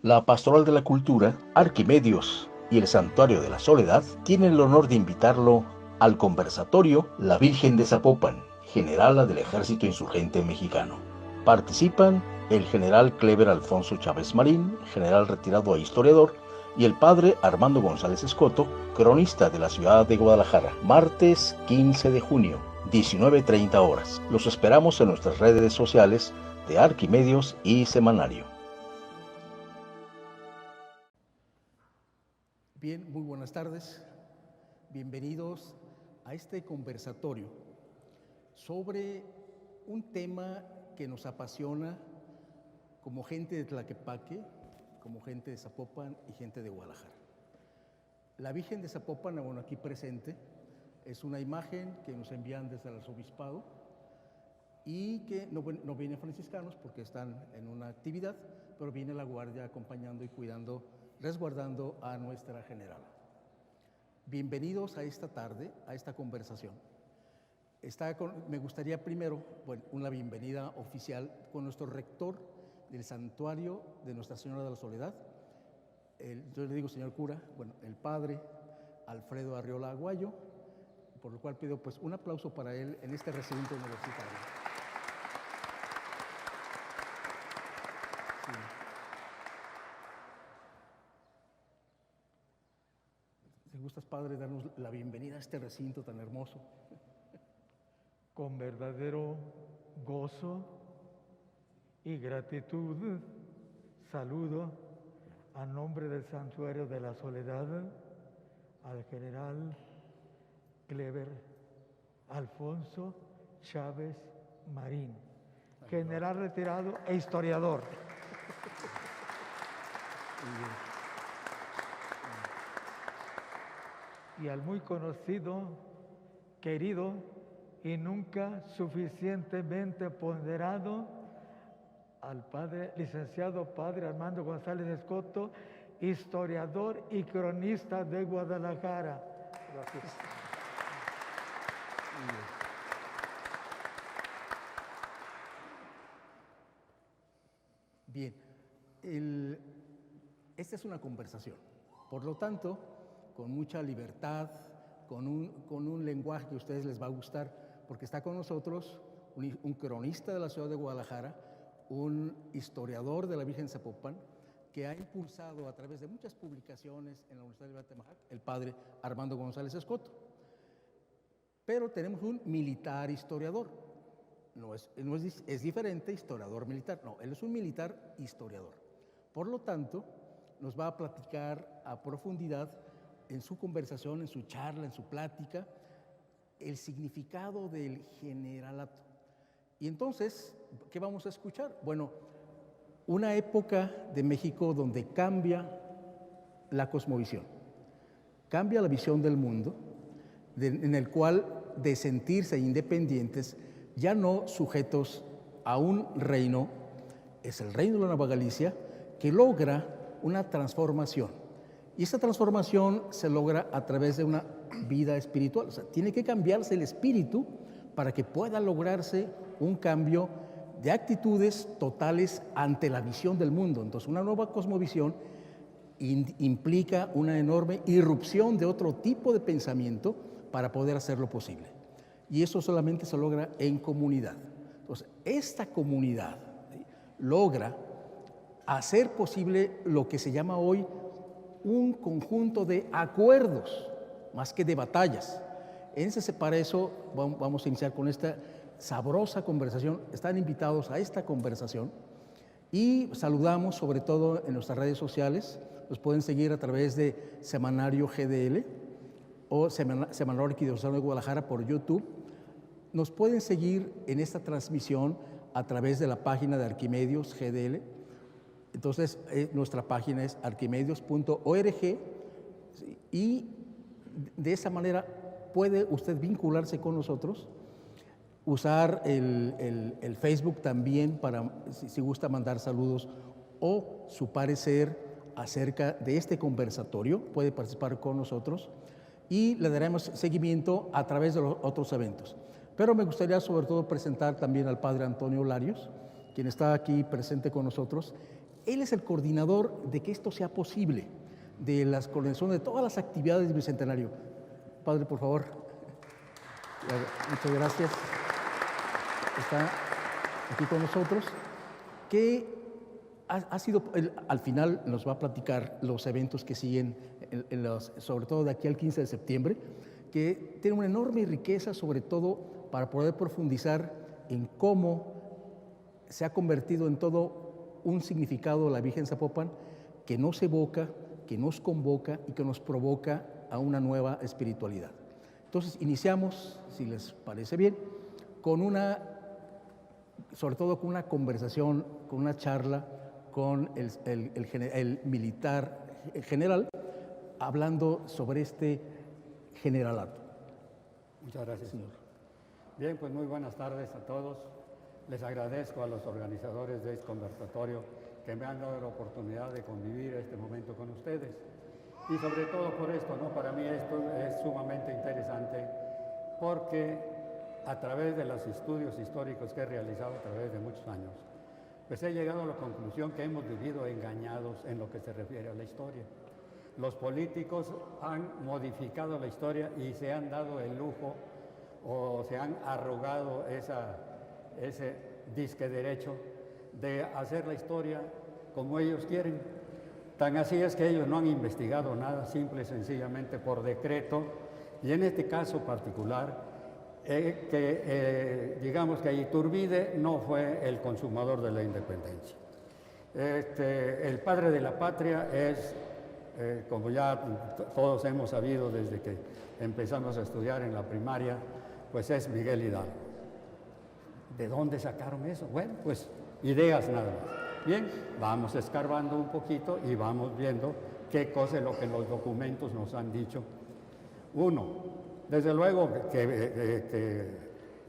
La Pastoral de la Cultura, Arquimedios y el Santuario de la Soledad tienen el honor de invitarlo al conversatorio La Virgen de Zapopan, generala del Ejército Insurgente Mexicano. Participan el general Clever Alfonso Chávez Marín, general retirado e historiador, y el padre Armando González Escoto, cronista de la ciudad de Guadalajara. Martes 15 de junio, 19:30 horas. Los esperamos en nuestras redes sociales de Arquimedios y Semanario. Bien, muy buenas tardes. Bienvenidos a este conversatorio sobre un tema que nos apasiona como gente de Tlaquepaque, como gente de Zapopan y gente de Guadalajara. La Virgen de Zapopan, bueno, aquí presente, es una imagen que nos envían desde el arzobispado y que no vienen franciscanos porque están en una actividad, pero viene la guardia acompañando y cuidando, resguardando a nuestra generala. Bienvenidos a esta tarde, a esta conversación. Me gustaría primero, una bienvenida oficial con nuestro rector del santuario de Nuestra Señora de la Soledad. Yo le digo señor cura, el padre Alfredo Arriola Aguayo, por lo cual pido un aplauso para él en este recinto universitario. Sí. Si gustas, padre, darnos la bienvenida a este recinto tan hermoso. Con verdadero gozo y gratitud, saludo a nombre del Santuario de la Soledad al general Clever Alfonso Chávez Marín, general retirado e historiador. Y al muy conocido, querido y nunca suficientemente ponderado al licenciado padre Armando González Escoto, historiador y cronista de Guadalajara. Gracias. Bien, esta es una conversación, por lo tanto, con mucha libertad, con un lenguaje que a ustedes les va a gustar, porque está con nosotros un cronista de la ciudad de Guadalajara, un historiador de la Virgen de Zapopan, que ha impulsado a través de muchas publicaciones en la Universidad de Batemajac, el padre Armando González Escoto. Pero tenemos un militar historiador. Es diferente historiador militar. No, él es un militar historiador. Por lo tanto, nos va a platicar a profundidad en su conversación, en su charla, en su plática, el significado del generalato. Y entonces, ¿qué vamos a escuchar? Bueno, una época de México donde cambia la cosmovisión, cambia la visión del mundo, en el cual de sentirse independientes, ya no sujetos a un reino, es el reino de la Nueva Galicia, que logra una transformación. Y esa transformación se logra a través de una vida espiritual. O sea, tiene que cambiarse el espíritu para que pueda lograrse un cambio de actitudes totales ante la visión del mundo. Entonces, una nueva cosmovisión implica una enorme irrupción de otro tipo de pensamiento para poder hacerlo posible. Y eso solamente se logra en comunidad. Entonces, esta comunidad, ¿sí?, logra hacer posible lo que se llama hoy un conjunto de acuerdos, más que de batallas. Para eso vamos a iniciar con esta sabrosa conversación. Están invitados a esta conversación y saludamos sobre todo en nuestras redes sociales. Nos pueden seguir a través de Semanario GDL o Semanario Arquidiocesano de Guadalajara por YouTube. Nos pueden seguir en esta transmisión a través de la página de Arquimedios GDL. Entonces, nuestra página es arquimedios.org y de esa manera puede usted vincularse con nosotros, usar el Facebook también para, si gusta, mandar saludos o su parecer acerca de este conversatorio, puede participar con nosotros y le daremos seguimiento a través de los otros eventos. Pero me gustaría sobre todo presentar también al padre Antonio Larios, quien está aquí presente con nosotros. Él es el coordinador de que esto sea posible, de la coordinación de todas las actividades del Bicentenario. Padre, por favor. Muchas gracias. Está aquí con nosotros, que ha sido, al final nos va a platicar los eventos que siguen, sobre todo de aquí al 15 de septiembre, que tiene una enorme riqueza, sobre todo para poder profundizar en cómo se ha convertido en todo un significado la Virgen Zapopan que nos evoca, que nos convoca y que nos provoca a una nueva espiritualidad. Entonces iniciamos, si les parece bien, sobre todo con una conversación, con una charla con el militar general, hablando sobre este generalato. Muchas gracias, señor. Bien, pues muy buenas tardes a todos. Les agradezco a los organizadores de este conversatorio que me han dado la oportunidad de convivir este momento con ustedes. Y sobre todo por esto, ¿no? Para mí esto es sumamente interesante porque a través de los estudios históricos que he realizado a través de muchos años, pues he llegado a la conclusión que hemos vivido engañados en lo que se refiere a la historia. Los políticos han modificado la historia y se han dado el lujo o se han arrogado ese disque derecho de hacer la historia como ellos quieren. Tan así es que ellos no han investigado nada, simple y sencillamente por decreto, y en este caso particular, digamos que Iturbide no fue el consumador de la independencia. El padre de la patria es, como ya todos hemos sabido desde que empezamos a estudiar en la primaria, pues es Miguel Hidalgo. ¿De dónde sacaron eso? Bueno, pues ideas nada más. Bien, vamos escarbando un poquito y vamos viendo qué cosa es lo que los documentos nos han dicho. Uno, desde luego que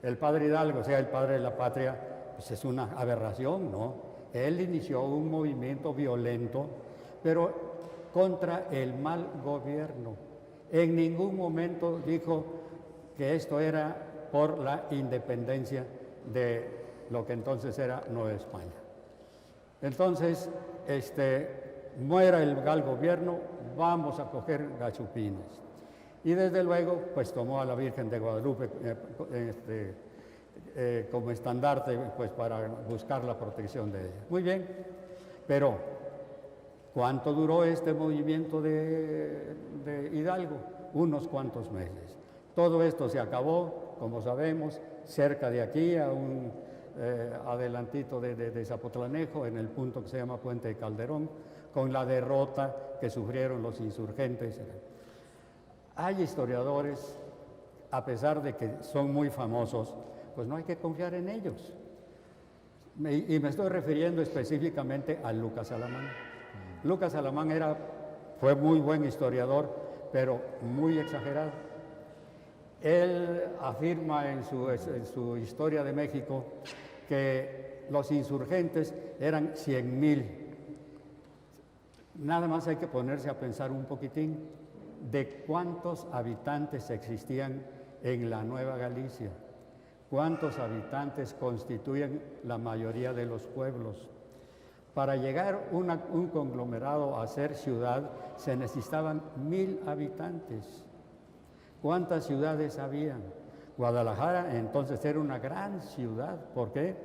el padre Hidalgo, o sea, el padre de la patria, pues es una aberración, ¿no? Él inició un movimiento violento, pero contra el mal gobierno. En ningún momento dijo que esto era por la independencia de lo que entonces era Nueva España. Entonces, muera el mal gobierno, vamos a coger gachupines. Y desde luego, pues tomó a la Virgen de Guadalupe como estandarte, pues para buscar la protección de ella. Muy bien, pero ¿cuánto duró este movimiento de Hidalgo? Unos cuantos meses. Todo esto se acabó, como sabemos, cerca de aquí, a un adelantito de Zapotlanejo, en el punto que se llama Puente de Calderón, con la derrota que sufrieron los insurgentes. Hay historiadores, a pesar de que son muy famosos, pues no hay que confiar en ellos. Y me estoy refiriendo específicamente a Lucas Alamán. Lucas Alamán fue muy buen historiador, pero muy exagerado. Él afirma en su Historia de México que los insurgentes eran 100,000. Nada más hay que ponerse a pensar un poquitín de cuántos habitantes existían en la Nueva Galicia, cuántos habitantes constituyen la mayoría de los pueblos. Para llegar un conglomerado a ser ciudad se necesitaban 1,000 habitantes. ¿Cuántas ciudades habían? Guadalajara entonces era una gran ciudad. ¿Por qué?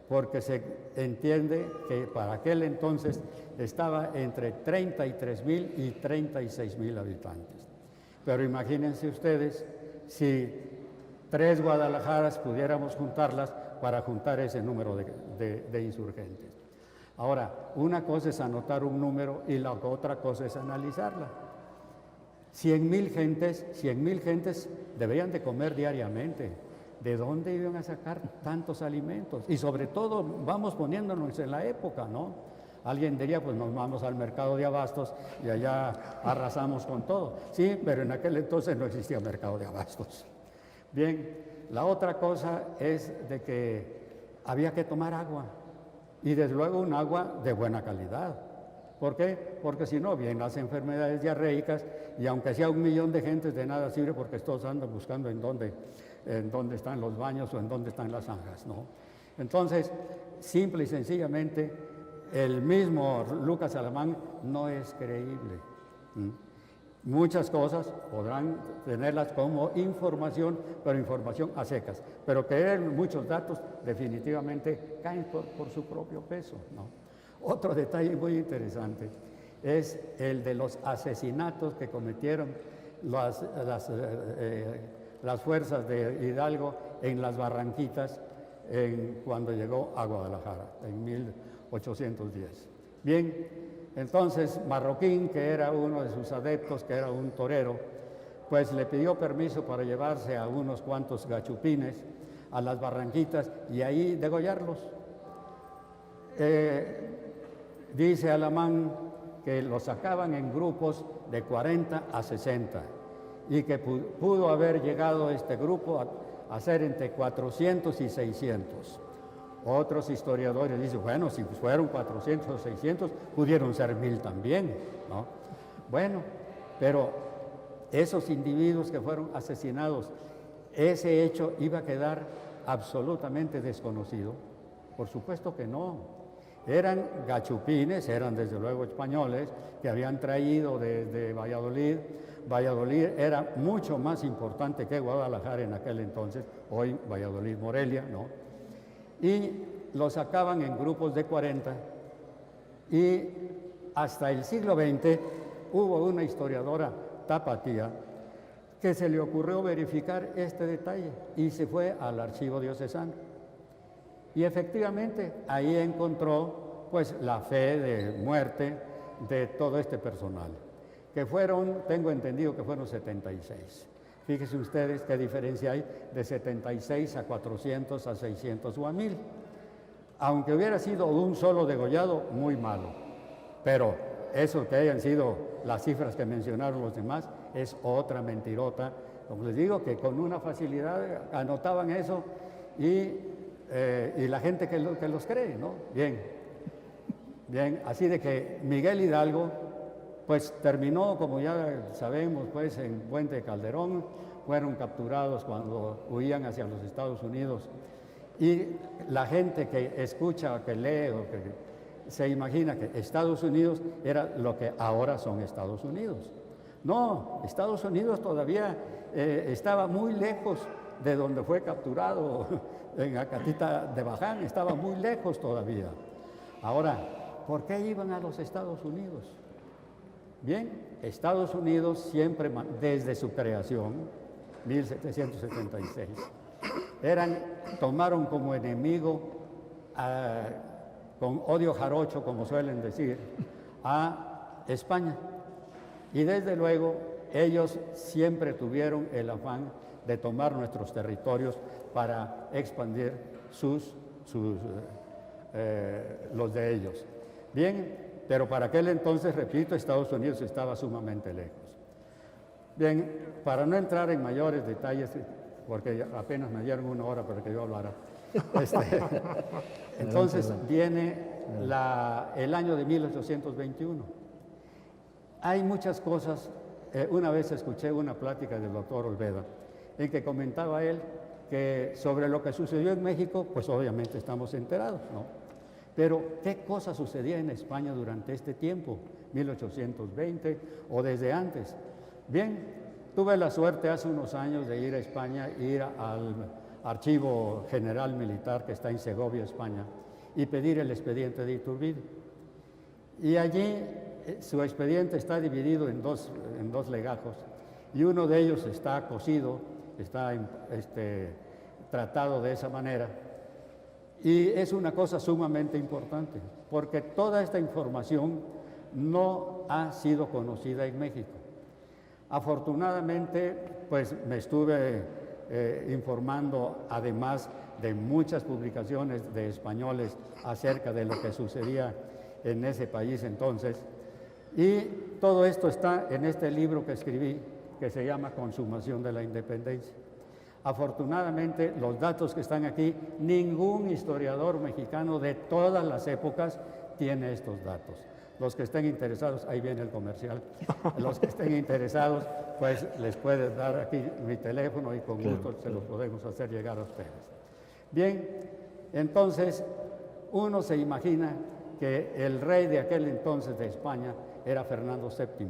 Porque se entiende que para aquel entonces estaba entre 33,000 y 36,000 habitantes. Pero imagínense ustedes si 3 Guadalajaras pudiéramos juntarlas para juntar ese número de insurgentes. Ahora, una cosa es anotar un número y la otra cosa es analizarla. 100,000 gentes deberían de comer diariamente. ¿De dónde iban a sacar tantos alimentos? Y sobre todo, vamos poniéndonos en la época, ¿no? Alguien diría, pues nos vamos al mercado de abastos y allá arrasamos con todo. Sí, pero en aquel entonces no existía mercado de abastos. Bien, la otra cosa es de que había que tomar agua. Y desde luego un agua de buena calidad. ¿Por qué? Porque si no, vienen las enfermedades diarreicas y aunque sea 1,000,000 de gentes, de nada sirve porque todos andan buscando en dónde están los baños o en dónde están las zanjas, ¿no? Entonces, simple y sencillamente, el mismo Lucas Alamán no es creíble. Muchas cosas podrán tenerlas como información, pero información a secas. Pero creer en muchos datos definitivamente caen por su propio peso, ¿no? Otro detalle muy interesante es el de los asesinatos que cometieron las fuerzas de Hidalgo en las Barranquitas cuando llegó a Guadalajara, en 1810. Bien, entonces Marroquín, que era uno de sus adeptos, que era un torero, pues le pidió permiso para llevarse a unos cuantos gachupines a las Barranquitas y ahí degollarlos. Dice Alamán que los sacaban en grupos de 40 a 60 y que pudo haber llegado este grupo a ser entre 400 y 600. Otros historiadores dicen, bueno, si fueron 400 o 600, pudieron ser 1000 también, ¿no? Bueno, pero esos individuos que fueron asesinados, ¿ese hecho iba a quedar absolutamente desconocido? Por supuesto que no. Eran gachupines, eran desde luego españoles, que habían traído desde Valladolid. Valladolid era mucho más importante que Guadalajara en aquel entonces, hoy Valladolid-Morelia, ¿no? Y los sacaban en grupos de 40 y hasta el siglo XX hubo una historiadora tapatía que se le ocurrió verificar este detalle y se fue al archivo diocesano. Y efectivamente ahí encontró pues la fe de muerte de todo este personal, que fueron, tengo entendido que fueron 76. Fíjense ustedes qué diferencia hay de 76 a 400, a 600 o a 1000. Aunque hubiera sido un solo degollado, muy malo. Pero eso que hayan sido las cifras que mencionaron los demás, es otra mentirota. Como les digo, que con una facilidad anotaban eso y la gente que los cree, ¿no? Bien, así de que Miguel Hidalgo pues terminó, como ya sabemos, pues en Puente de Calderón, fueron capturados cuando huían hacia los Estados Unidos. Y la gente que escucha, que lee o que se imagina que Estados Unidos era lo que ahora son Estados Unidos. No, Estados Unidos todavía estaba muy lejos de donde fue capturado en Acatita de Baján, estaba muy lejos todavía. Ahora, ¿por qué iban a los Estados Unidos? Bien, Estados Unidos siempre, desde su creación, 1776, tomaron como enemigo, con odio jarocho, como suelen decir, a España. Y desde luego, ellos siempre tuvieron el afán de tomar nuestros territorios para expandir los de ellos. Bien, pero para aquel entonces, repito, Estados Unidos estaba sumamente lejos. Bien, para no entrar en mayores detalles, porque apenas me dieron 1 hora para que yo hablara, entonces viene el año de 1821. Hay muchas cosas. Una vez escuché una plática del doctor Olveda, en que comentaba él que sobre lo que sucedió en México, pues obviamente estamos enterados, ¿no? Pero, ¿qué cosa sucedía en España durante este tiempo, 1820 o desde antes? Bien, tuve la suerte hace unos años de ir a España, ir al Archivo General Militar que está en Segovia, España, y pedir el expediente de Iturbide. Y allí su expediente está dividido en dos legajos, y uno de ellos está cosido, está tratado de esa manera. Y es una cosa sumamente importante, porque toda esta información no ha sido conocida en México. Afortunadamente, pues me estuve informando, además de muchas publicaciones de españoles acerca de lo que sucedía en ese país entonces, y todo esto está en este libro que escribí, que se llama Consumación de la Independencia. Afortunadamente, los datos que están aquí, ningún historiador mexicano de todas las épocas tiene estos datos. Los que estén interesados, ahí viene el comercial, los que estén interesados, pues les puedes dar aquí mi teléfono y con gusto se los podemos hacer llegar a ustedes. Bien, entonces uno se imagina que el rey de aquel entonces de España era Fernando VII,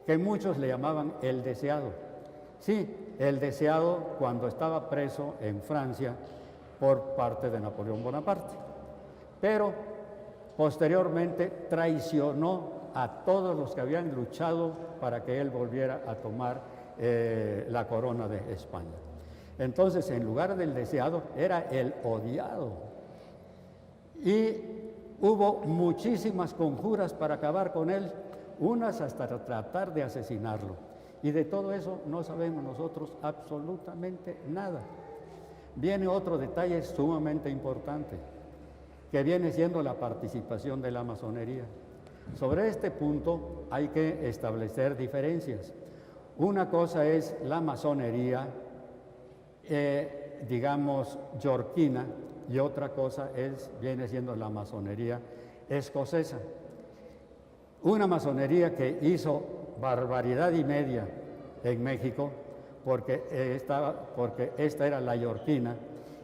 que muchos le llamaban el deseado. Sí, el deseado cuando estaba preso en Francia por parte de Napoleón Bonaparte. Pero posteriormente traicionó a todos los que habían luchado para que él volviera a tomar la corona de España. Entonces, en lugar del deseado, era el odiado. Y hubo muchísimas conjuras para acabar con él, unas hasta tratar de asesinarlo. Y de todo eso no sabemos nosotros absolutamente nada. Viene otro detalle sumamente importante, que viene siendo la participación de la masonería. Sobre este punto hay que establecer diferencias. Una cosa es la masonería, digamos, yorquina, y otra cosa viene siendo la masonería escocesa. Una masonería que hizo barbaridad y media en México, porque esta era la yorquina,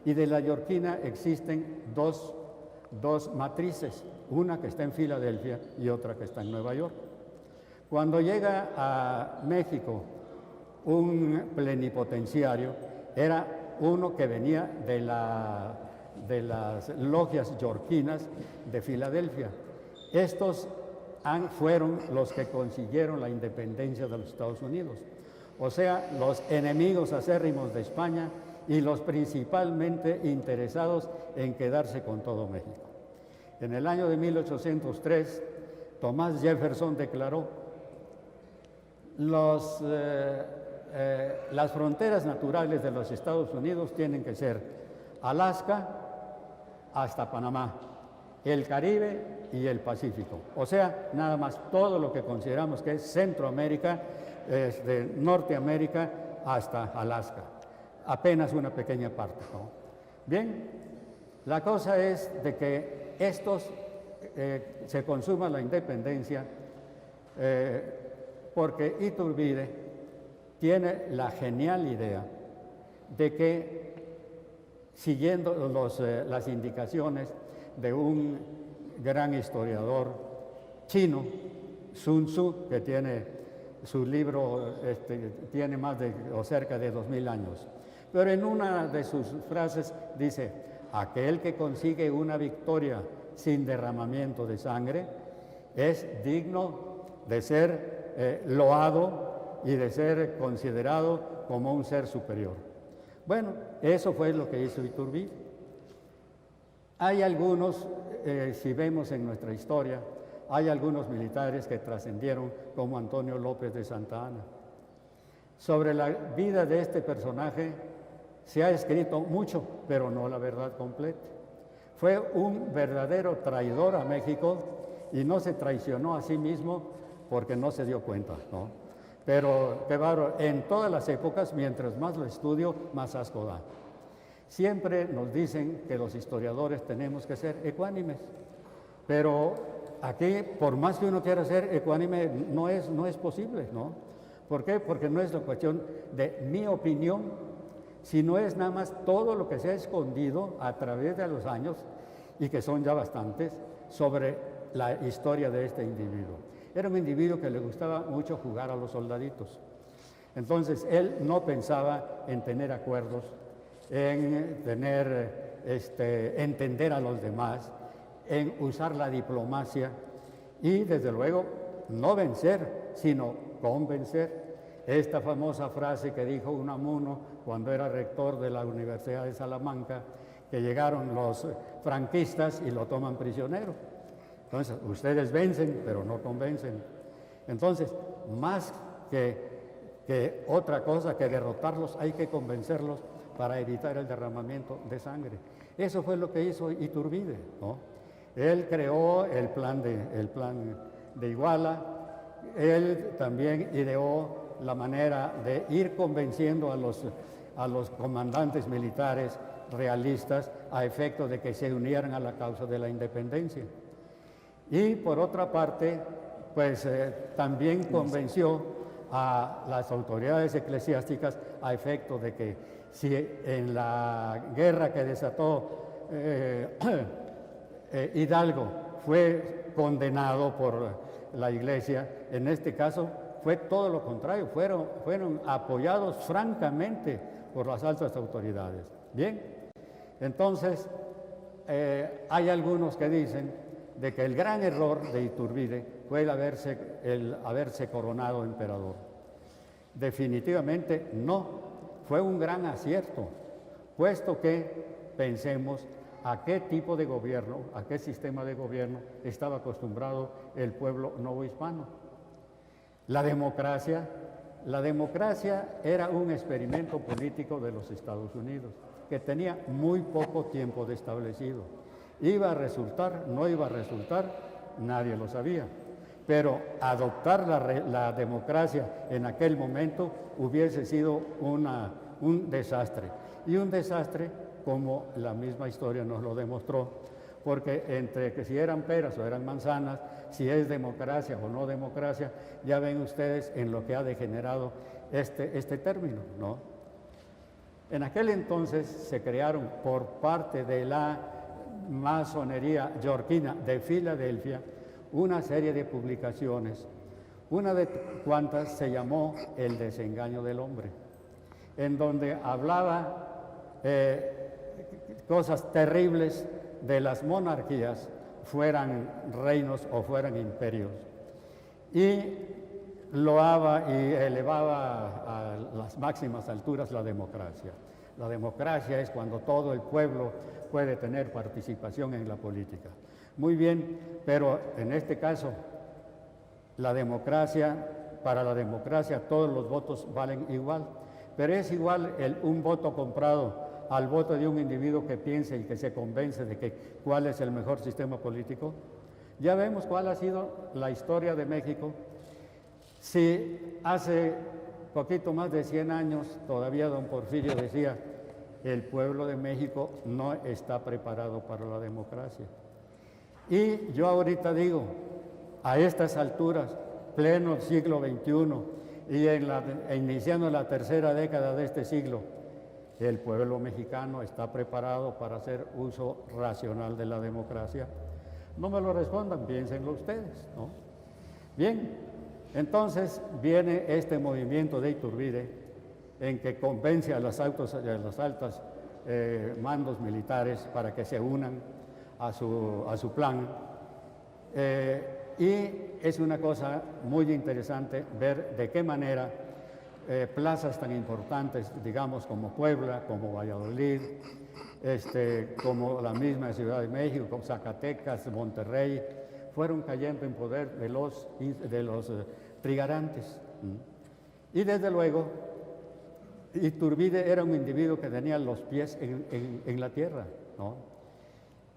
y de la yorquina existen dos matrices, una que está en Filadelfia y otra que está en Nueva York. Cuando llega a México un plenipotenciario, era uno que venía de las logias yorquinas de Filadelfia. Estos fueron los que consiguieron la independencia de los Estados Unidos. O sea, los enemigos acérrimos de España y los principalmente interesados en quedarse con todo México. En el año de 1803, Thomas Jefferson declaró: las fronteras naturales de los Estados Unidos tienen que ser Alaska hasta Panamá, el Caribe y el Pacífico. O sea, nada más todo lo que consideramos que es Centroamérica, de Norteamérica hasta Alaska. Apenas una pequeña parte, ¿no? Bien, la cosa es de que se consuma la independencia porque Iturbide tiene la genial idea de que, siguiendo las indicaciones de un gran historiador chino, Sun Tzu, que tiene su libro, tiene más de o cerca de 2000 años, pero en una de sus frases dice: aquel que consigue una victoria sin derramamiento de sangre es digno de ser loado y de ser considerado como un ser superior. Bueno, eso fue lo que hizo Iturbide. Hay algunos, si vemos en nuestra historia, hay algunos militares que trascendieron, como Antonio López de Santa Anna. Sobre la vida de este personaje se ha escrito mucho, pero no la verdad completa. Fue un verdadero traidor a México y no se traicionó a sí mismo porque no se dio cuenta, ¿no? Pero, qué bárbaro, en todas las épocas, mientras más lo estudio, más asco da. Siempre nos dicen que los historiadores tenemos que ser ecuánimes, pero aquí, por más que uno quiera ser ecuánime, no es posible, ¿no? ¿Por qué? Porque no es la cuestión de mi opinión, sino es nada más todo lo que se ha escondido a través de los años, y que son ya bastantes, sobre la historia de este individuo. Era un individuo que le gustaba mucho jugar a los soldaditos. Entonces, él no pensaba en tener acuerdos, en entender a los demás, en usar la diplomacia y, desde luego, no vencer, sino convencer. Esta famosa frase que dijo Unamuno cuando era rector de la Universidad de Salamanca, que llegaron los franquistas y lo toman prisionero. Entonces, ustedes vencen, pero no convencen. Entonces, más que otra cosa que derrotarlos, hay que convencerlos para evitar el derramamiento de sangre. Eso fue lo que hizo Iturbide, ¿no? Él creó el plan de Iguala. Él también ideó la manera de ir convenciendo a los comandantes militares realistas a efecto de que se unieran a la causa de la independencia. Y por otra parte, pues también convenció a las autoridades eclesiásticas a efecto de que si en la guerra que desató Hidalgo fue condenado por la Iglesia. En este caso fue todo lo contrario, fueron apoyados francamente por las altas autoridades. Bien, entonces hay algunos que dicen de que el gran error de Iturbide fue el haberse coronado emperador. Definitivamente no, fue un gran acierto, puesto que pensemos a qué tipo de gobierno, a qué sistema de gobierno estaba acostumbrado el pueblo novohispano. La democracia era un experimento político de los Estados Unidos, que tenía muy poco tiempo de establecido. ¿Iba a resultar? ¿No iba a resultar? Nadie lo sabía. Pero adoptar la democracia en aquel momento hubiese sido un desastre. Y un desastre como la misma historia nos lo demostró, porque entre que si eran peras o eran manzanas, si es democracia o no democracia, ya ven ustedes en lo que ha degenerado este término, ¿no? En aquel entonces se crearon por parte de la masonería yorquina de Filadelfia una serie de publicaciones, una de cuantas se llamó El desengaño del hombre, en donde hablaba cosas terribles de las monarquías, fueran reinos o fueran imperios, y loaba y elevaba a las máximas alturas la democracia. La democracia es cuando todo el pueblo puede tener participación en la política. Muy bien, pero en este caso, para la democracia todos los votos valen igual, pero es igual un voto comprado al voto de un individuo que piense y que se convence de cuál es el mejor sistema político. Ya vemos cuál ha sido la historia de México. Si hace poquito más de 100 años todavía don Porfirio decía, el pueblo de México no está preparado para la democracia. Y yo ahorita digo, a estas alturas, pleno siglo XXI, y iniciando la tercera década de este siglo, el pueblo mexicano está preparado para hacer uso racional de la democracia. No me lo respondan, piénsenlo ustedes, ¿no? Bien, entonces viene este movimiento de Iturbide en que convence a los altos mandos militares para que se unan a su plan. Y es una cosa muy interesante ver de qué manera plazas tan importantes, digamos, como Puebla, como Valladolid, como la misma Ciudad de México, como Zacatecas, Monterrey, fueron cayendo en poder de los trigarantes. Y desde luego, Iturbide era un individuo que tenía los pies en la tierra, ¿no?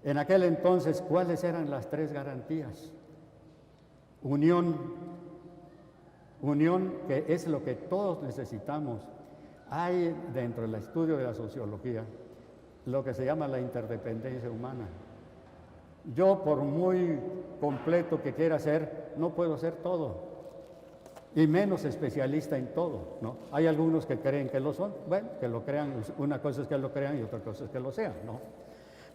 En aquel entonces, ¿cuáles eran las tres garantías? Unión, que es lo que todos necesitamos. Hay dentro del estudio de la sociología lo que se llama la interdependencia humana. Yo, por muy completo que quiera ser, no puedo ser todo, y menos especialista en todo, ¿no? Hay algunos que creen que lo son, bueno, que lo crean, una cosa es que lo crean y otra cosa es que lo sean, ¿no?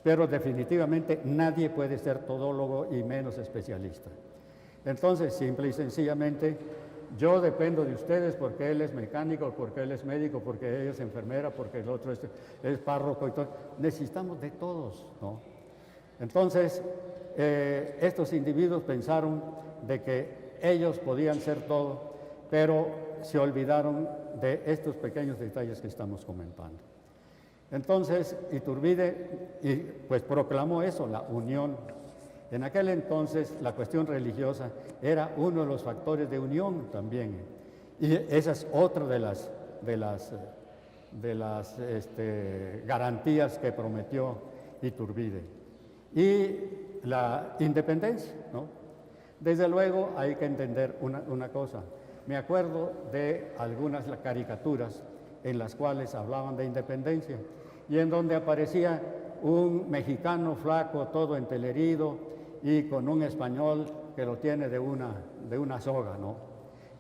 Pero definitivamente nadie puede ser todólogo y menos especialista. Entonces, simple y sencillamente, yo dependo de ustedes porque él es mecánico, porque él es médico, porque ella es enfermera, porque el otro es párroco y todo. Necesitamos de todos, ¿no? Entonces, estos individuos pensaron de que ellos podían ser todo, pero se olvidaron de estos pequeños detalles que estamos comentando. Entonces, Iturbide pues proclamó eso, la unión. En aquel entonces la cuestión religiosa era uno de los factores de unión también, y esa es otra de las garantías que prometió Iturbide. Y la independencia, ¿no? Desde luego hay que entender una cosa. Me acuerdo de algunas caricaturas en las cuales hablaban de independencia y en donde aparecía un mexicano flaco, todo entelerido y con un español que lo tiene de una soga, ¿no?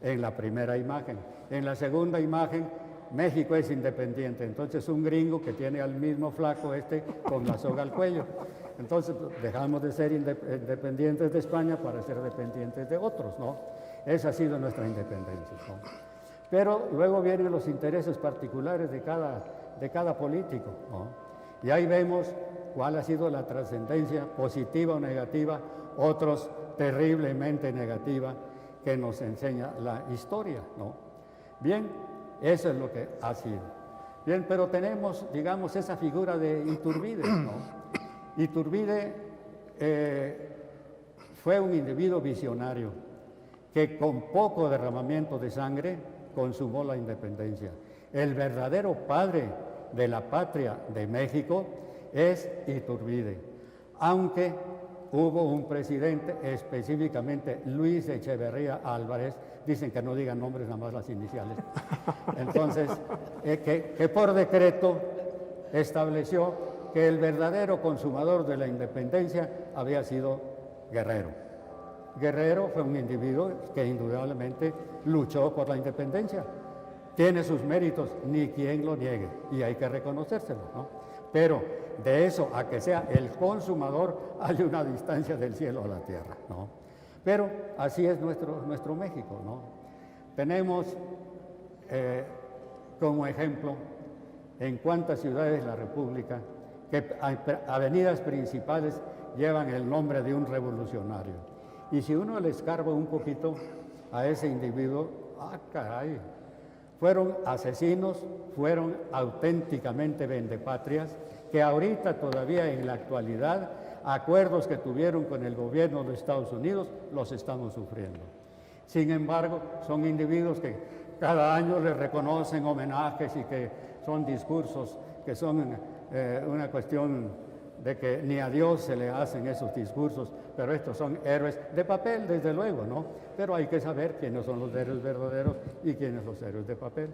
En la primera imagen. En la segunda imagen, México es independiente, entonces un gringo que tiene al mismo flaco con la soga al cuello. Entonces dejamos de ser independientes de España para ser dependientes de otros, ¿no? Esa ha sido nuestra independencia, ¿no? Pero luego vienen los intereses particulares de cada político, ¿no? Y ahí vemos cuál ha sido la trascendencia positiva o negativa, otros terriblemente negativa, que nos enseña la historia, ¿no? Bien, eso es lo que ha sido. Bien, pero tenemos, digamos, esa figura de Iturbide, ¿no? Iturbide fue un individuo visionario que con poco derramamiento de sangre consumó la independencia. El verdadero padre de la patria de México es Iturbide, aunque hubo un presidente, específicamente Luis Echeverría Álvarez, dicen que no digan nombres, nada más las iniciales, entonces, que por decreto estableció que el verdadero consumador de la independencia había sido Guerrero. Guerrero fue un individuo que indudablemente luchó por la independencia. Tiene sus méritos, ni quien lo niegue, y hay que reconocérselo, ¿no? Pero de eso a que sea el consumador hay una distancia del cielo a la tierra, ¿no? Pero así es nuestro México, ¿no? Tenemos como ejemplo en cuántas ciudades de la República que avenidas principales llevan el nombre de un revolucionario. Y si uno le escarba un poquito a ese individuo, ¡ah, caray! Fueron asesinos, fueron auténticamente vendepatrias, que ahorita todavía en la actualidad, acuerdos que tuvieron con el gobierno de Estados Unidos, los estamos sufriendo. Sin embargo, son individuos que cada año les reconocen homenajes y que son discursos que son una cuestión de que ni a Dios se le hacen esos discursos, pero estos son héroes de papel, desde luego, ¿no? Pero hay que saber quiénes son los héroes verdaderos y quiénes los héroes de papel.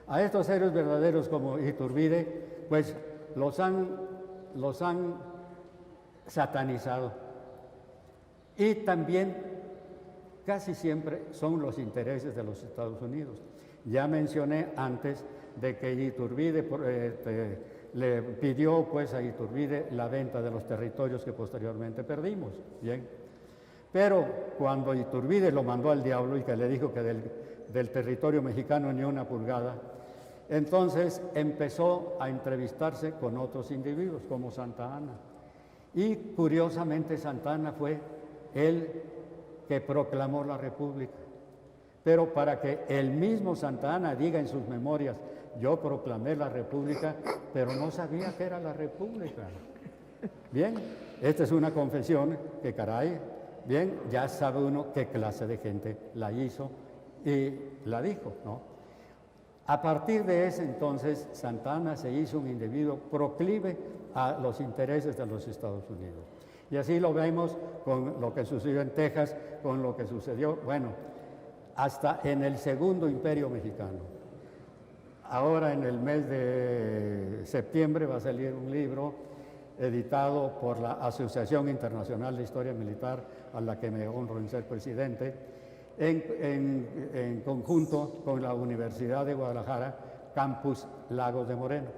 A estos héroes verdaderos como Iturbide, pues los han satanizado. Y también casi siempre son los intereses de los Estados Unidos. Ya mencioné antes de que Iturbide le pidió pues a Iturbide la venta de los territorios que posteriormente perdimos. Bien. Pero cuando Iturbide lo mandó al diablo y que le dijo que del territorio mexicano ni una pulgada, entonces empezó a entrevistarse con otros individuos como Santa Anna. Y curiosamente Santa Anna fue el que proclamó la República. Pero para que el mismo Santa Anna diga en sus memorias, yo proclamé la República, pero no sabía que era la República. Bien, esta es una confesión que caray, bien, ya sabe uno qué clase de gente la hizo y la dijo, ¿no? A partir de ese entonces, Santa Anna se hizo un individuo proclive a los intereses de los Estados Unidos. Y así lo vemos con lo que sucedió en Texas, con lo que sucedió, bueno, hasta en el Segundo Imperio Mexicano. Ahora en el mes de septiembre va a salir un libro editado por la Asociación Internacional de Historia Militar, a la que me honro en ser presidente, en conjunto con la Universidad de Guadalajara, Campus Lagos de Moreno.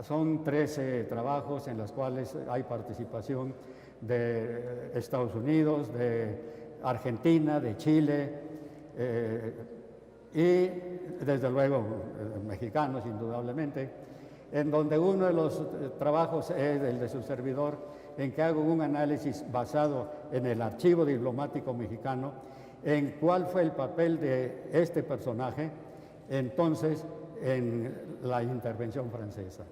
Son 13 trabajos en los cuales hay participación de Estados Unidos, de Argentina, de Chile, y desde luego mexicanos indudablemente, en donde uno de los trabajos es el de su servidor, en que hago un análisis basado en el archivo diplomático mexicano, en cuál fue el papel de este personaje entonces en la intervención francesa.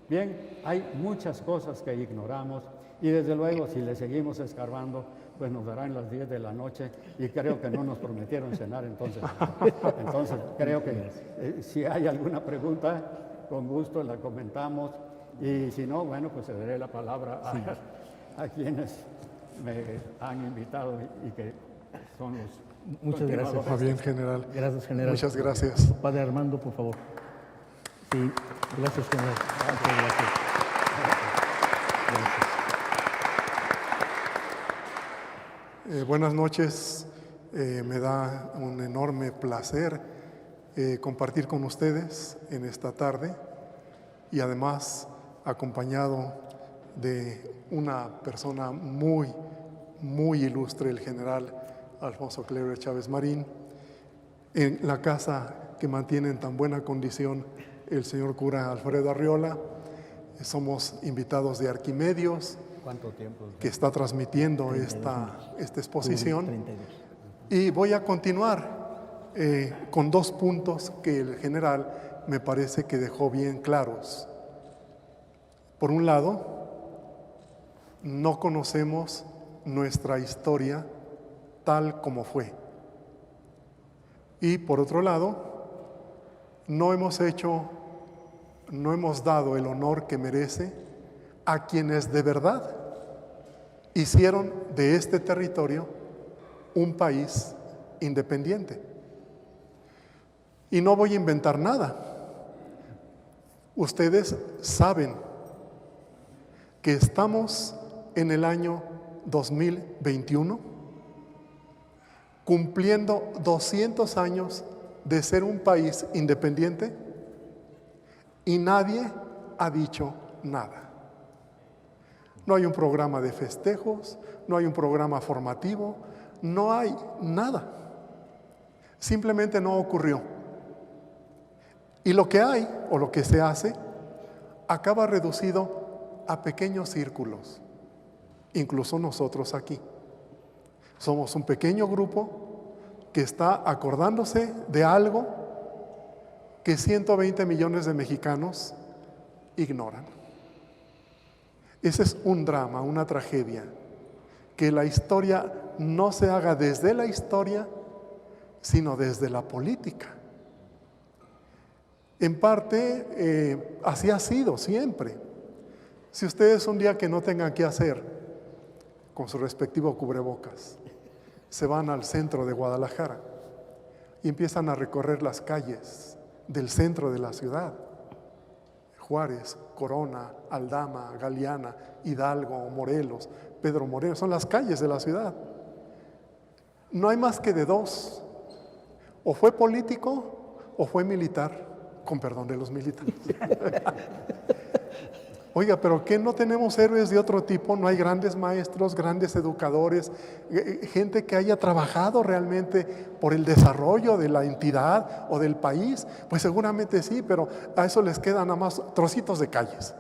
Bien, hay muchas cosas que ignoramos y desde luego si le seguimos escarbando, pues nos darán las 10 de la noche y creo que no nos prometieron cenar entonces. Entonces creo que si hay alguna pregunta, con gusto la comentamos y si no, bueno, pues cederé la palabra a quienes me han invitado y que son los... Muchas gracias. Muy bien, general. Gracias, general. Muchas gracias. Padre Armando, por favor. Sí, gracias, general. Muchas gracias. Buenas noches. Me da un enorme placer compartir con ustedes en esta tarde y además acompañado de una persona muy, muy ilustre, el general Alfonso Clever Chávez Marín, en la casa que mantiene en tan buena condición el señor cura Alfredo Arriola. Somos invitados de Arquimedios, ¿Cuánto tiempo? que está transmitiendo esta exposición. Y voy a continuar con 2 puntos que el general me parece que dejó bien claros. Por un lado, no conocemos nuestra historia tal como fue. Y por otro lado, no hemos dado el honor que merece a quienes de verdad hicieron de este territorio un país independiente. Y no voy a inventar nada. Ustedes saben que estamos en el año 2021, cumpliendo 200 años de ser un país independiente, y nadie ha dicho nada. No hay un programa de festejos, no hay un programa formativo, no hay nada. Simplemente no ocurrió. Y lo que hay, o lo que se hace, acaba reducido a pequeños círculos. Incluso nosotros aquí. Somos un pequeño grupo que está acordándose de algo que 120 millones de mexicanos ignoran. Ese es un drama, una tragedia. Que la historia no se haga desde la historia, sino desde la política. En parte, así ha sido siempre. Si ustedes un día que no tengan qué hacer, con su respectivo cubrebocas, se van al centro de Guadalajara y empiezan a recorrer las calles del centro de la ciudad, Juárez, Corona, Aldama, Galeana, Hidalgo, Morelos, Pedro Moreno, son las calles de la ciudad. No hay más que de 2, o fue político o fue militar, con perdón de los militares. Oiga, pero ¿qué no tenemos héroes de otro tipo? ¿No hay grandes maestros, grandes educadores, gente que haya trabajado realmente por el desarrollo de la entidad o del país? Pues seguramente sí, pero a eso les quedan nada más trocitos de calles.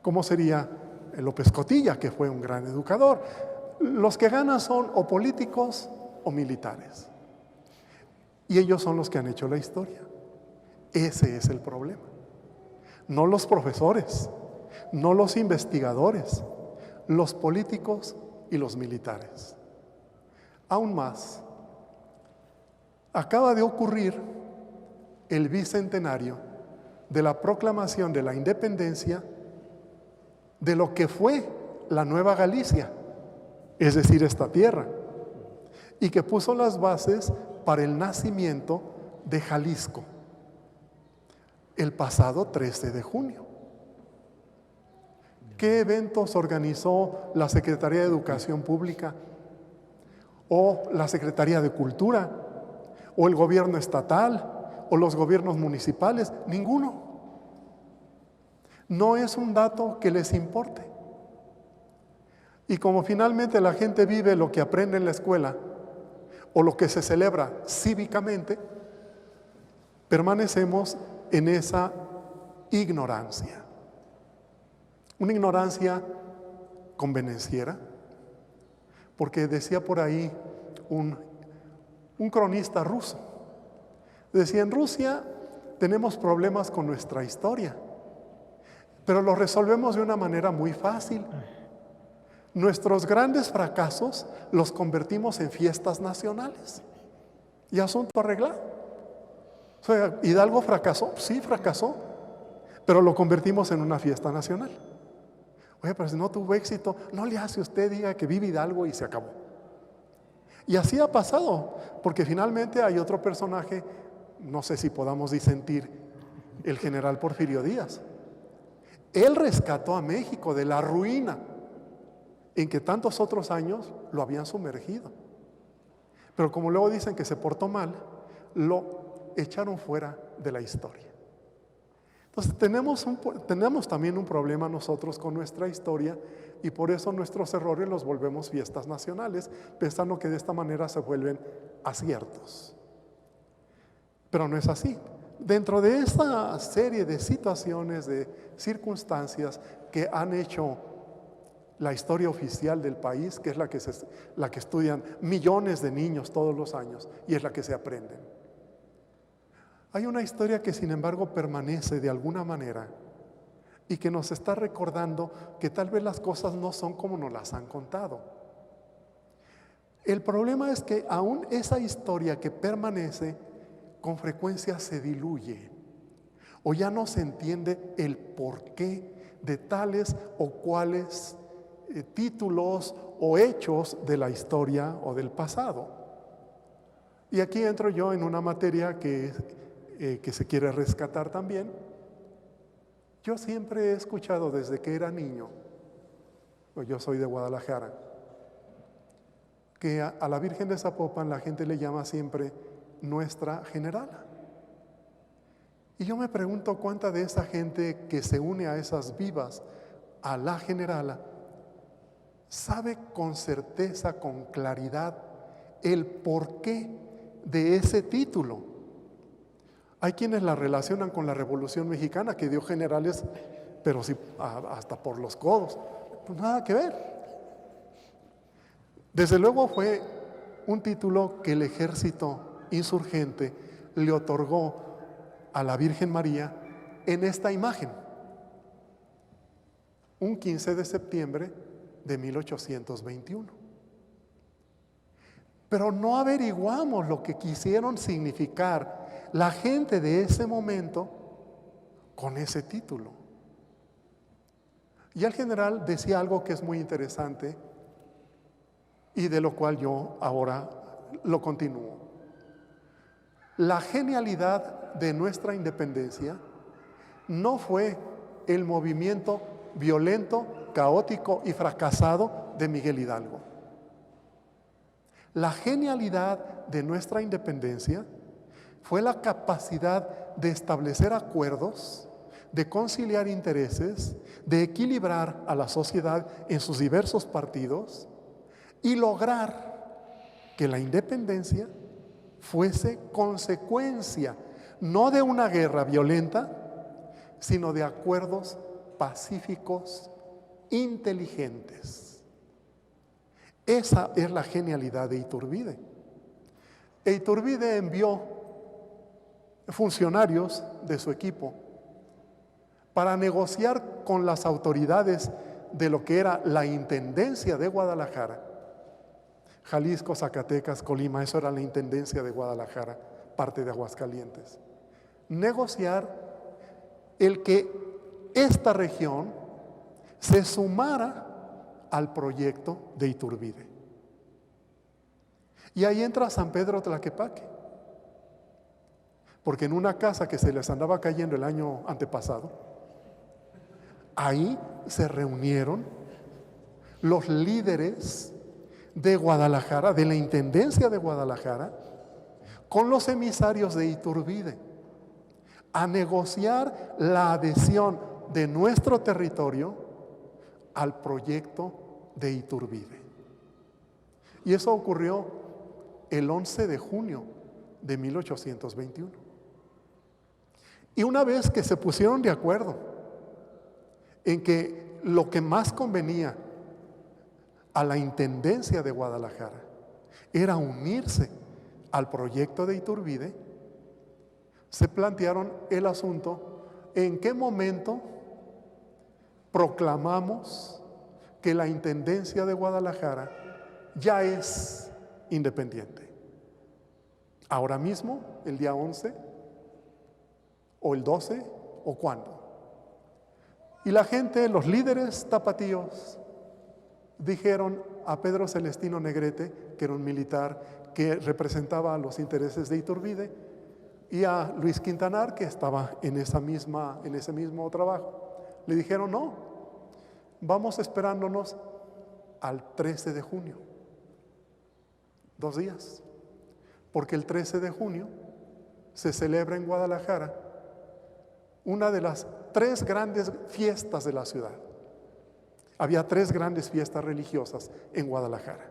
¿Cómo sería López Cotilla, que fue un gran educador? Los que ganan son o políticos o militares. Y ellos son los que han hecho la historia. Ese es el problema. No los profesores, no los investigadores, los políticos y los militares. Aún más, acaba de ocurrir el bicentenario de la proclamación de la independencia de lo que fue la Nueva Galicia, es decir, esta tierra, y que puso las bases para el nacimiento de Jalisco el pasado 13 de junio. ¿Qué eventos organizó la Secretaría de Educación Pública o la Secretaría de Cultura o el gobierno estatal o los gobiernos municipales? Ninguno. No es un dato que les importe. Y como finalmente la gente vive lo que aprende en la escuela o lo que se celebra cívicamente, permanecemos en esa ignorancia. Una ignorancia convenenciera, porque decía por ahí un cronista ruso, decía: en Rusia tenemos problemas con nuestra historia, pero los resolvemos de una manera muy fácil. Nuestros grandes fracasos los convertimos en fiestas nacionales y asunto arreglado. O sea, ¿Hidalgo fracasó? Sí, fracasó, pero lo convertimos en una fiesta nacional. Oye, pero si no tuvo éxito, no le hace usted, diga que vive Hidalgo y se acabó. Y así ha pasado, porque finalmente hay otro personaje, no sé si podamos disentir, el general Porfirio Díaz. Él rescató a México de la ruina en que tantos otros años lo habían sumergido. Pero como luego dicen que se portó mal, lo echaron fuera de la historia. Entonces tenemos también un problema nosotros con nuestra historia y por eso nuestros errores los volvemos fiestas nacionales, pensando que de esta manera se vuelven aciertos. Pero no es así. Dentro de esta serie de situaciones, de circunstancias que han hecho la historia oficial del país, que es la que estudian millones de niños todos los años y es la que se aprenden, hay una historia que sin embargo permanece de alguna manera y que nos está recordando que tal vez las cosas no son como nos las han contado. El problema es que aún esa historia que permanece con frecuencia se diluye o ya no se entiende el porqué de tales o cuales títulos o hechos de la historia o del pasado. Y aquí entro yo en una materia que se quiere rescatar también. Yo siempre he escuchado desde que era niño, yo soy de Guadalajara, que a la Virgen de Zapopan la gente le llama siempre Nuestra Generala. Y yo me pregunto cuánta de esa gente que se une a esas vivas, a la Generala, sabe con certeza, con claridad, el porqué de ese título. Hay quienes la relacionan con la Revolución Mexicana, que dio generales, pero sí hasta por los codos. Pues nada que ver. Desde luego fue un título que el ejército insurgente le otorgó a la Virgen María en esta imagen, un 15 de septiembre de 1821. Pero no averiguamos lo que quisieron significar la gente de ese momento con ese título. Y el general decía algo que es muy interesante y de lo cual yo ahora lo continúo. La genialidad de nuestra independencia no fue el movimiento violento, caótico y fracasado de Miguel Hidalgo. La genialidad de nuestra independencia fue la capacidad de establecer acuerdos, de conciliar intereses, de equilibrar a la sociedad en sus diversos partidos y lograr que la independencia fuese consecuencia no de una guerra violenta, sino de acuerdos pacíficos, inteligentes. Esa es la genialidad de Iturbide. Iturbide envió funcionarios de su equipo para negociar con las autoridades de lo que era la Intendencia de Guadalajara. Jalisco, Zacatecas, Colima, eso era la Intendencia de Guadalajara, parte de Aguascalientes. Negociar el que esta región se sumara al proyecto de Iturbide. Y ahí entra San Pedro Tlaquepaque, porque en una casa que se les andaba cayendo el año antepasado, ahí se reunieron los líderes de Guadalajara, de la Intendencia de Guadalajara, con los emisarios de Iturbide, a negociar la adhesión de nuestro territorio al proyecto de Iturbide. Y eso ocurrió el 11 de junio de 1821. Y una vez que se pusieron de acuerdo en que lo que más convenía a la Intendencia de Guadalajara era unirse al proyecto de Iturbide, se plantearon el asunto: ¿en qué momento proclamamos que la Intendencia de Guadalajara ya es independiente? ¿Ahora mismo, el día 11, o el 12, o cuándo? Y la gente, los líderes tapatíos, dijeron a Pedro Celestino Negrete, que era un militar que representaba los intereses de Iturbide, y a Luis Quintanar, que estaba en ese mismo trabajo, le dijeron: no, vamos esperándonos al 13 de junio, 2 días, porque el 13 de junio se celebra en Guadalajara una de las 3 grandes fiestas de la ciudad. Había 3 grandes fiestas religiosas en Guadalajara.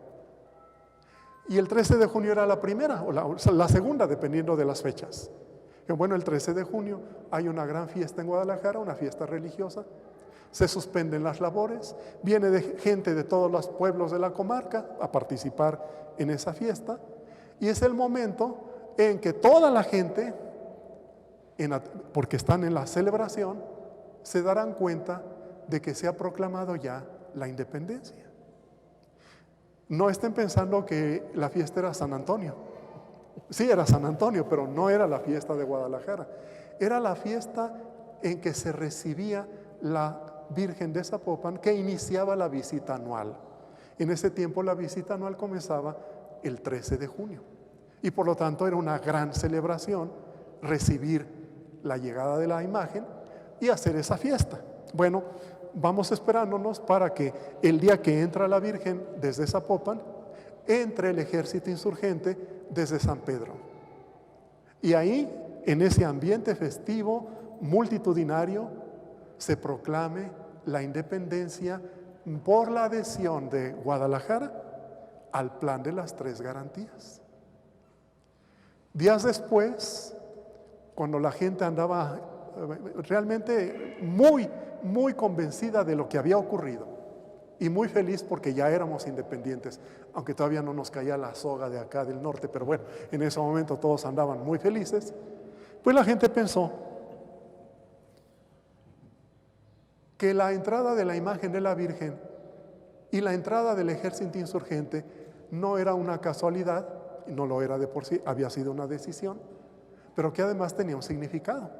Y el 13 de junio era la primera, o la segunda, dependiendo de las fechas. Bueno, el 13 de junio hay una gran fiesta en Guadalajara, una fiesta religiosa. Se suspenden las labores, viene gente de todos los pueblos de la comarca a participar en esa fiesta. Y es el momento en que toda la gente, porque están en la celebración, se darán cuenta de que se ha proclamado ya la independencia. No estén pensando que la fiesta era San Antonio. Sí, era San Antonio, pero no era la fiesta de Guadalajara. Era la fiesta en que se recibía la Virgen de Zapopan, que iniciaba la visita anual. En ese tiempo la visita anual comenzaba el 13 de junio. Y por lo tanto era una gran celebración recibir la llegada de la imagen y hacer esa fiesta. Bueno, vamos esperándonos para que el día que entra la Virgen desde Zapopan, entre el ejército insurgente desde San Pedro. Y ahí, en ese ambiente festivo, multitudinario, se proclame la independencia por la adhesión de Guadalajara al plan de las 3 garantías. Días después, cuando la gente andaba realmente muy convencida de lo que había ocurrido y muy feliz porque ya éramos independientes, aunque todavía no nos caía la soga de acá del norte, pero bueno, en ese momento todos andaban muy felices, pues la gente pensó que la entrada de la imagen de la Virgen y la entrada del ejército insurgente no era una casualidad, no lo era de por sí, había sido una decisión, pero que además tenía un significado.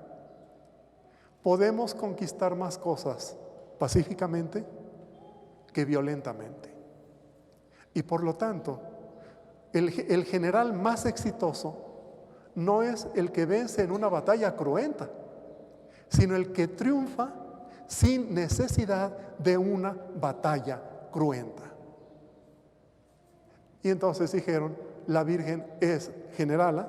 Podemos conquistar más cosas pacíficamente que violentamente. Y por lo tanto, el general más exitoso no es el que vence en una batalla cruenta, sino el que triunfa sin necesidad de una batalla cruenta. Y entonces dijeron, la Virgen es generala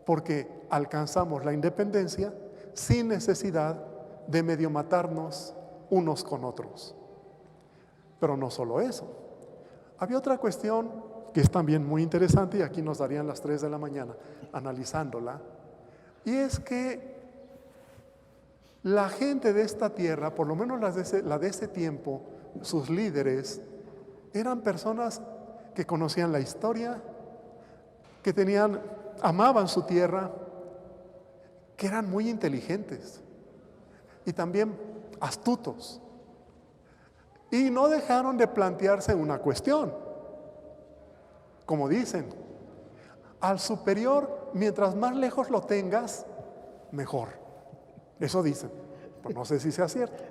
porque alcanzamos la independencia sin necesidad de medio matarnos unos con otros. Pero no solo eso. Había otra cuestión que es también muy interesante y aquí nos darían las 3 de la mañana analizándola. Y es que la gente de esta tierra, por lo menos la de ese tiempo, sus líderes, eran personas que conocían la historia, que amaban su tierra, que eran muy inteligentes y también astutos. Y no dejaron de plantearse una cuestión. Como dicen, al superior, mientras más lejos lo tengas, mejor. Eso dicen, pero no sé si sea cierto.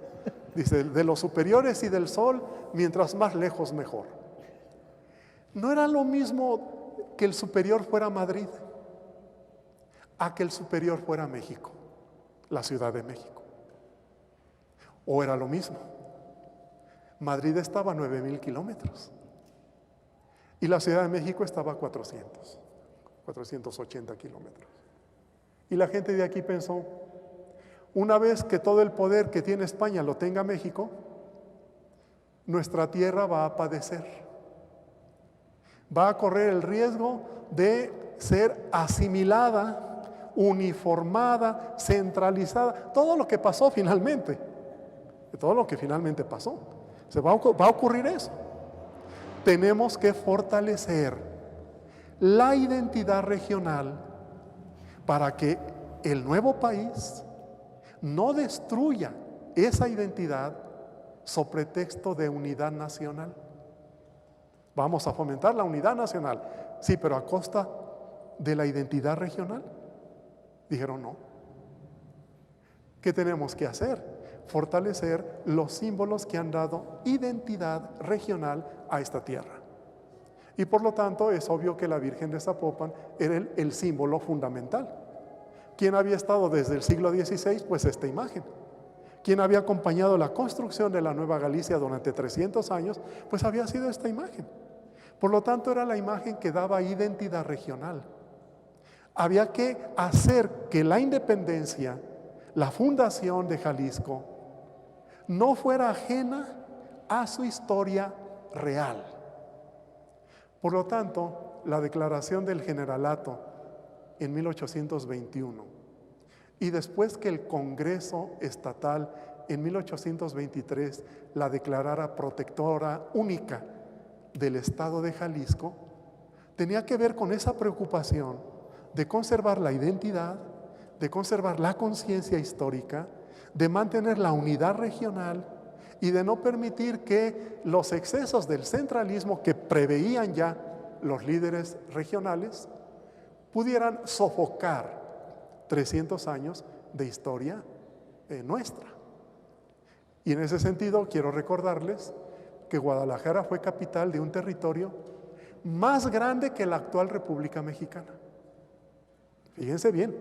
Dice, de los superiores y del sol, mientras más lejos, mejor. No era lo mismo que el superior fuera Madrid, a que el superior fuera México, la Ciudad de México. ¿O era lo mismo? Madrid estaba a 9,000 kilómetros y la Ciudad de México estaba a 480 kilómetros. Y la gente de aquí pensó, una vez que todo el poder que tiene España lo tenga México, nuestra tierra va a padecer. Va a correr el riesgo de ser asimilada, uniformada, centralizada. Todo lo que pasó finalmente. Todo lo que finalmente pasó. Va a ocurrir eso. Tenemos que fortalecer la identidad regional para que el nuevo país no destruya esa identidad sobre pretexto de unidad nacional. Vamos a fomentar la unidad nacional, sí, pero a costa de la identidad regional. Dijeron no. ¿Qué tenemos que hacer? Fortalecer los símbolos que han dado identidad regional a esta tierra. Y por lo tanto es obvio que la Virgen de Zapopan era el símbolo fundamental. ¿Quién había estado desde el siglo XVI? Pues esta imagen. ¿Quién había acompañado la construcción de la Nueva Galicia durante 300 años? Pues había sido esta imagen. Por lo tanto era la imagen que daba identidad regional. Había que hacer que la independencia la fundación de Jalisco, no fuera ajena a su historia real. Por lo tanto, la declaración del Generalato en 1821 y después que el Congreso Estatal en 1823 la declarara protectora única del Estado de Jalisco, tenía que ver con esa preocupación de conservar la identidad, de conservar la conciencia histórica, de mantener la unidad regional y de no permitir que los excesos del centralismo que preveían ya los líderes regionales pudieran sofocar 300 años de historia nuestra. Y en ese sentido quiero recordarles que Guadalajara fue capital de un territorio más grande que la actual República Mexicana. Fíjense bien,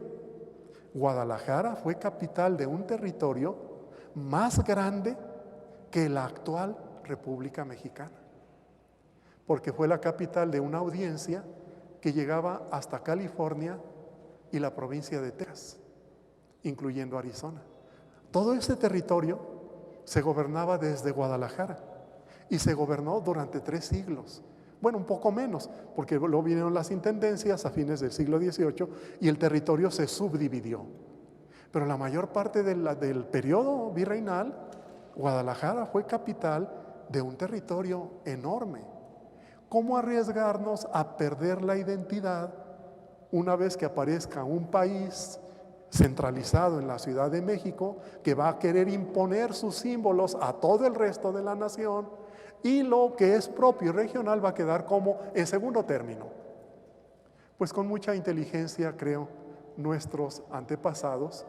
Guadalajara fue capital de un territorio más grande que la actual República Mexicana, porque fue la capital de una audiencia que llegaba hasta California y la provincia de Texas, incluyendo Arizona. Todo ese territorio se gobernaba desde Guadalajara y se gobernó durante 3 siglos. Bueno, un poco menos, porque luego vinieron las intendencias a fines del siglo XVIII y el territorio se subdividió. Pero la mayor parte del periodo virreinal, Guadalajara fue capital de un territorio enorme. ¿Cómo arriesgarnos a perder la identidad una vez que aparezca un país centralizado en la Ciudad de México que va a querer imponer sus símbolos a todo el resto de la nación y lo que es propio y regional va a quedar como en segundo término? Pues con mucha inteligencia, creo, nuestros antepasados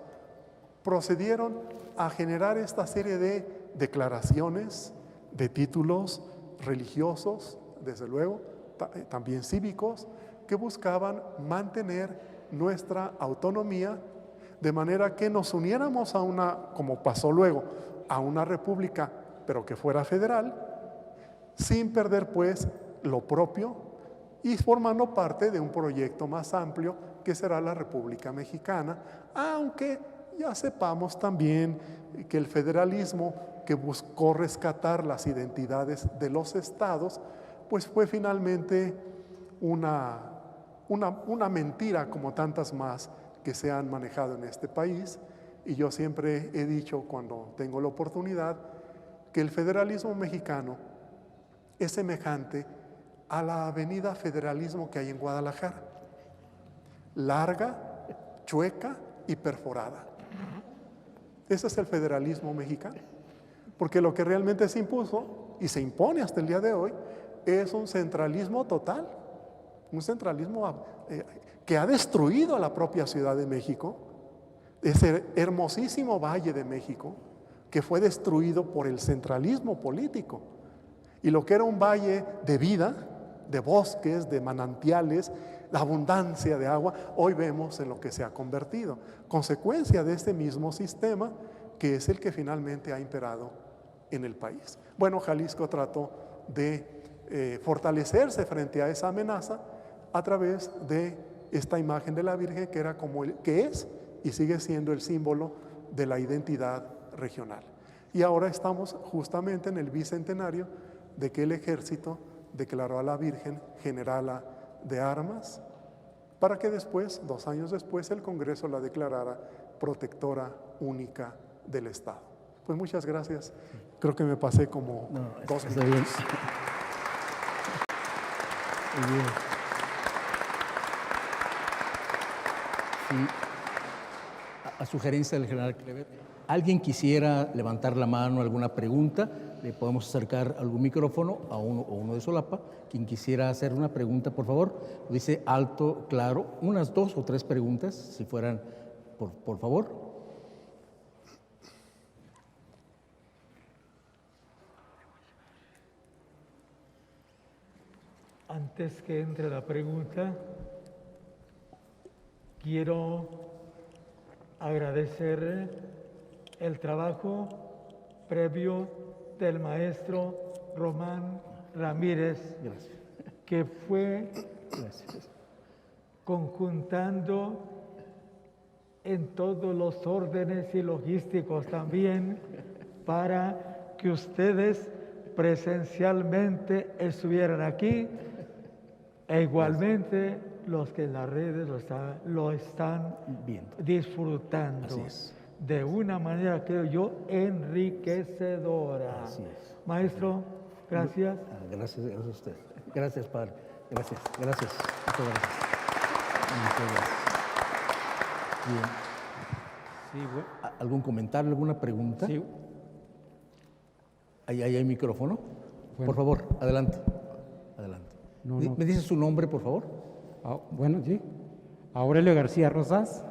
procedieron a generar esta serie de declaraciones, de títulos religiosos, desde luego, también cívicos, que buscaban mantener nuestra autonomía de manera que nos uniéramos a una, como pasó luego, a una república, pero que fuera federal, sin perder pues lo propio y formando parte de un proyecto más amplio que será la República Mexicana, aunque ya sepamos también que el federalismo que buscó rescatar las identidades de los estados, pues fue finalmente una mentira como tantas más que se han manejado en este país. Y yo siempre he dicho cuando tengo la oportunidad que el federalismo mexicano es semejante a la avenida Federalismo que hay en Guadalajara, larga, chueca y perforada. Ese es el federalismo mexicano, porque lo que realmente se impuso y se impone hasta el día de hoy es un centralismo total, un centralismo que ha destruido a la propia Ciudad de México, ese hermosísimo Valle de México que fue destruido por el centralismo político. Y lo que era un valle de vida, de bosques, de manantiales, la abundancia de agua, hoy vemos en lo que se ha convertido, consecuencia de este mismo sistema que es el que finalmente ha imperado en el país. Bueno, Jalisco trató de fortalecerse frente a esa amenaza a través de esta imagen de la Virgen que era como que es y sigue siendo el símbolo de la identidad regional. Y ahora estamos justamente en el bicentenario de que el ejército declaró a la Virgen generala de armas, para que después, 2 años después, el Congreso la declarara protectora única del Estado. Pues muchas gracias. Creo que me pasé como 2 minutos. Bien. Muy bien. Sí. A sugerencia del general Clever, ¿alguien quisiera levantar la mano, alguna pregunta? Le podemos acercar algún micrófono a uno de solapa. Quien quisiera hacer una pregunta, por favor, lo dice alto, claro, unas 2 o 3 preguntas, si fueran, por favor. Antes que entre la pregunta, quiero agradecer el trabajo previo del maestro Román Ramírez, Gracias. que fue Gracias. conjuntando en todos los órdenes y logísticos también, para que ustedes presencialmente estuvieran aquí, e igualmente los que en las redes lo están Bien. disfrutando Así es. de una manera, creo yo, enriquecedora. Así es. Maestro, gracias. Gracias a usted. Gracias, padre. Gracias. Muchas gracias. Bien. Sí, bueno. ¿Algún comentario, alguna pregunta? Sí. Ahí hay micrófono. Bueno. Por favor, adelante. No. ¿Me dice su nombre, por favor? Bueno, sí. Aurelio García Rosas.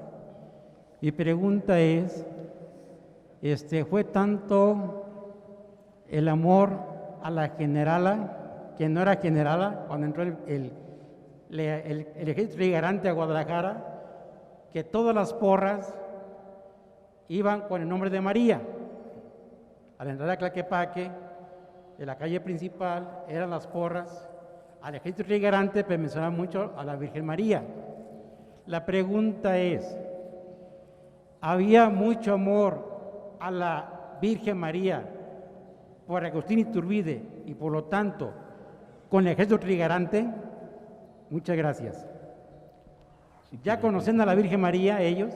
Mi pregunta es, ¿fue tanto el amor a la generala, que no era generala, cuando entró el ejército trigarante a Guadalajara, que todas las porras iban con el nombre de María? Al entrar a Tlaquepaque, en la calle principal, eran las porras. Al ejército trigarante pues mencionaba mucho a la Virgen María. La pregunta es, ¿había mucho amor a la Virgen María por Agustín Iturbide y por lo tanto con el ejército trigarante? Muchas gracias. ¿Ya conocen a la Virgen María ellos?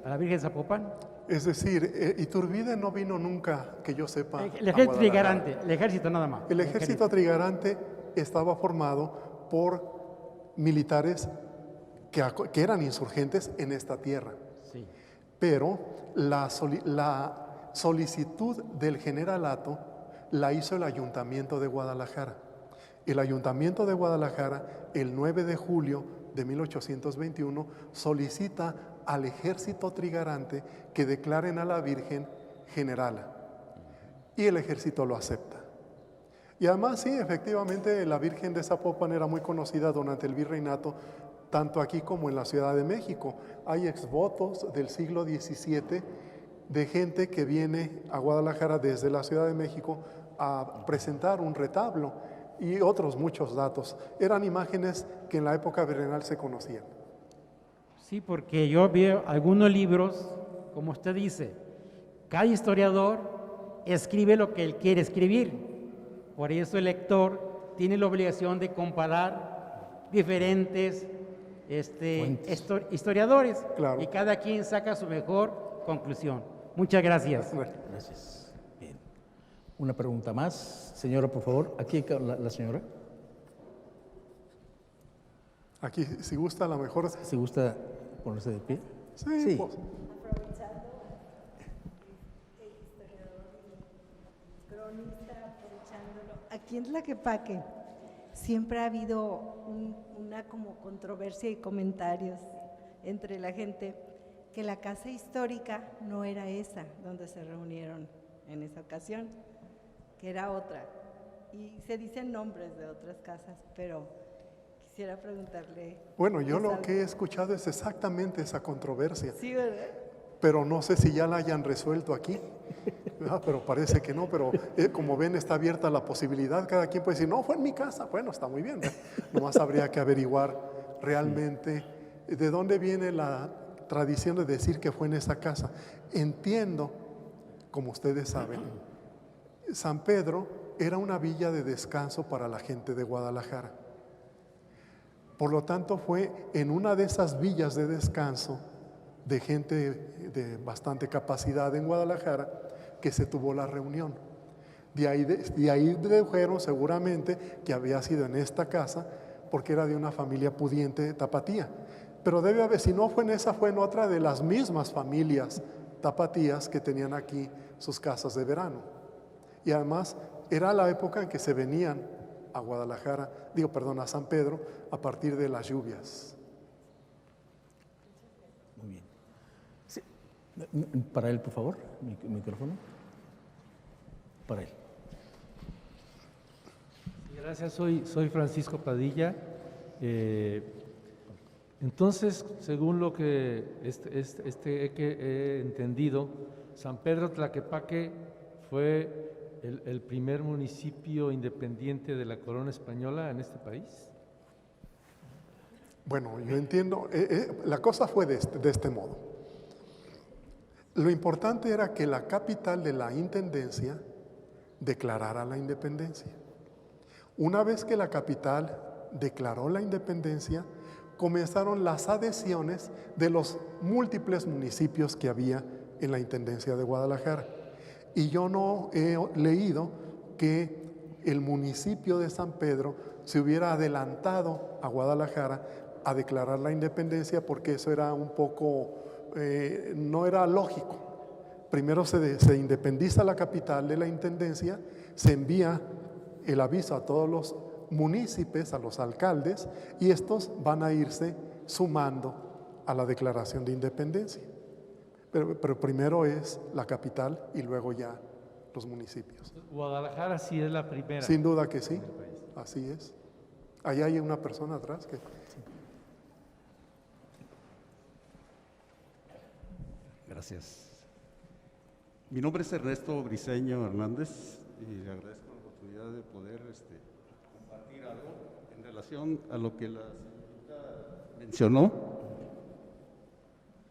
¿A la Virgen de Zapopan? Es decir, Iturbide no vino nunca, que yo sepa, El a ejército Guadalajara. trigarante, el ejército nada más. El ejército trigarante estaba formado por militares que eran insurgentes en esta tierra. Sí. Pero la solicitud del generalato la hizo el Ayuntamiento de Guadalajara. El Ayuntamiento de Guadalajara, el 9 de julio de 1821, solicita al ejército trigarante que declaren a la Virgen generala. Y el ejército lo acepta. Y además, sí, efectivamente, la Virgen de Zapopan era muy conocida durante el virreinato, tanto aquí como en la Ciudad de México. Hay exvotos del siglo XVII de gente que viene a Guadalajara desde la Ciudad de México a presentar un retablo y otros muchos datos. Eran imágenes que en la época virreinal se conocían. Sí, porque yo veo algunos libros, como usted dice, cada historiador escribe lo que él quiere escribir. Por eso el lector tiene la obligación de comparar diferentes historiadores, Claro. y cada quien saca su mejor conclusión. Muchas gracias. Gracias. Bien. Una pregunta más. Señora, por favor. Aquí la señora. Aquí, si gusta, a lo mejor... Si gusta ponerse de pie. Sí, pues, Aquí en Tlaquepaque siempre ha habido una como controversia y comentarios entre la gente que la casa histórica no era esa donde se reunieron en esa ocasión, que era otra. Y se dicen nombres de otras casas, pero quisiera preguntarle. bueno, yo ¿es lo algo? que he escuchado es exactamente esa controversia. Sí, ¿verdad? Pero no sé si ya la hayan resuelto aquí, ¿verdad? Pero parece que no, pero como ven está abierta la posibilidad, cada quien puede decir, no, fue en mi casa, bueno, está muy bien, ¿verdad? Nomás habría que averiguar realmente de dónde viene la tradición de decir que fue en esa casa. Entiendo, como ustedes saben, San Pedro era una villa de descanso para la gente de Guadalajara. Por lo tanto, fue en una de esas villas de descanso de gente de bastante capacidad en Guadalajara que se tuvo la reunión. De ahí dedujeron seguramente que había sido en esta casa porque era de una familia pudiente tapatía. Pero debe haber, si no fue en esa, fue en otra de las mismas familias tapatías que tenían aquí sus casas de verano. Y además era la época en que se venían a Guadalajara, a San Pedro, a partir de las lluvias. Muy bien. Sí. Para él, por favor, micrófono. Para él. Gracias, soy Francisco Padilla. Entonces, según lo que he entendido, San Pedro Tlaquepaque fue el primer municipio independiente de la corona española en este país. Bueno, yo entiendo, la cosa fue de este modo. Lo importante era que la capital de la intendencia declarara la independencia. Una vez que la capital declaró la independencia, comenzaron las adhesiones de los múltiples municipios que había en la intendencia de Guadalajara. Y yo no he leído que el municipio de San Pedro se hubiera adelantado a Guadalajara a declarar la independencia, porque eso era un poco, no era lógico. Primero se independiza la capital de la intendencia, se envía el aviso a todos los municipios, a los alcaldes, y estos van a irse sumando a la declaración de independencia. Pero primero es la capital y luego ya los municipios. Guadalajara sí es la primera. Sin duda que sí, así es. Ahí hay una persona atrás que... Gracias. Mi nombre es Ernesto Briceño Hernández y le agradezco la oportunidad de poder compartir algo en relación a lo que la señorita mencionó.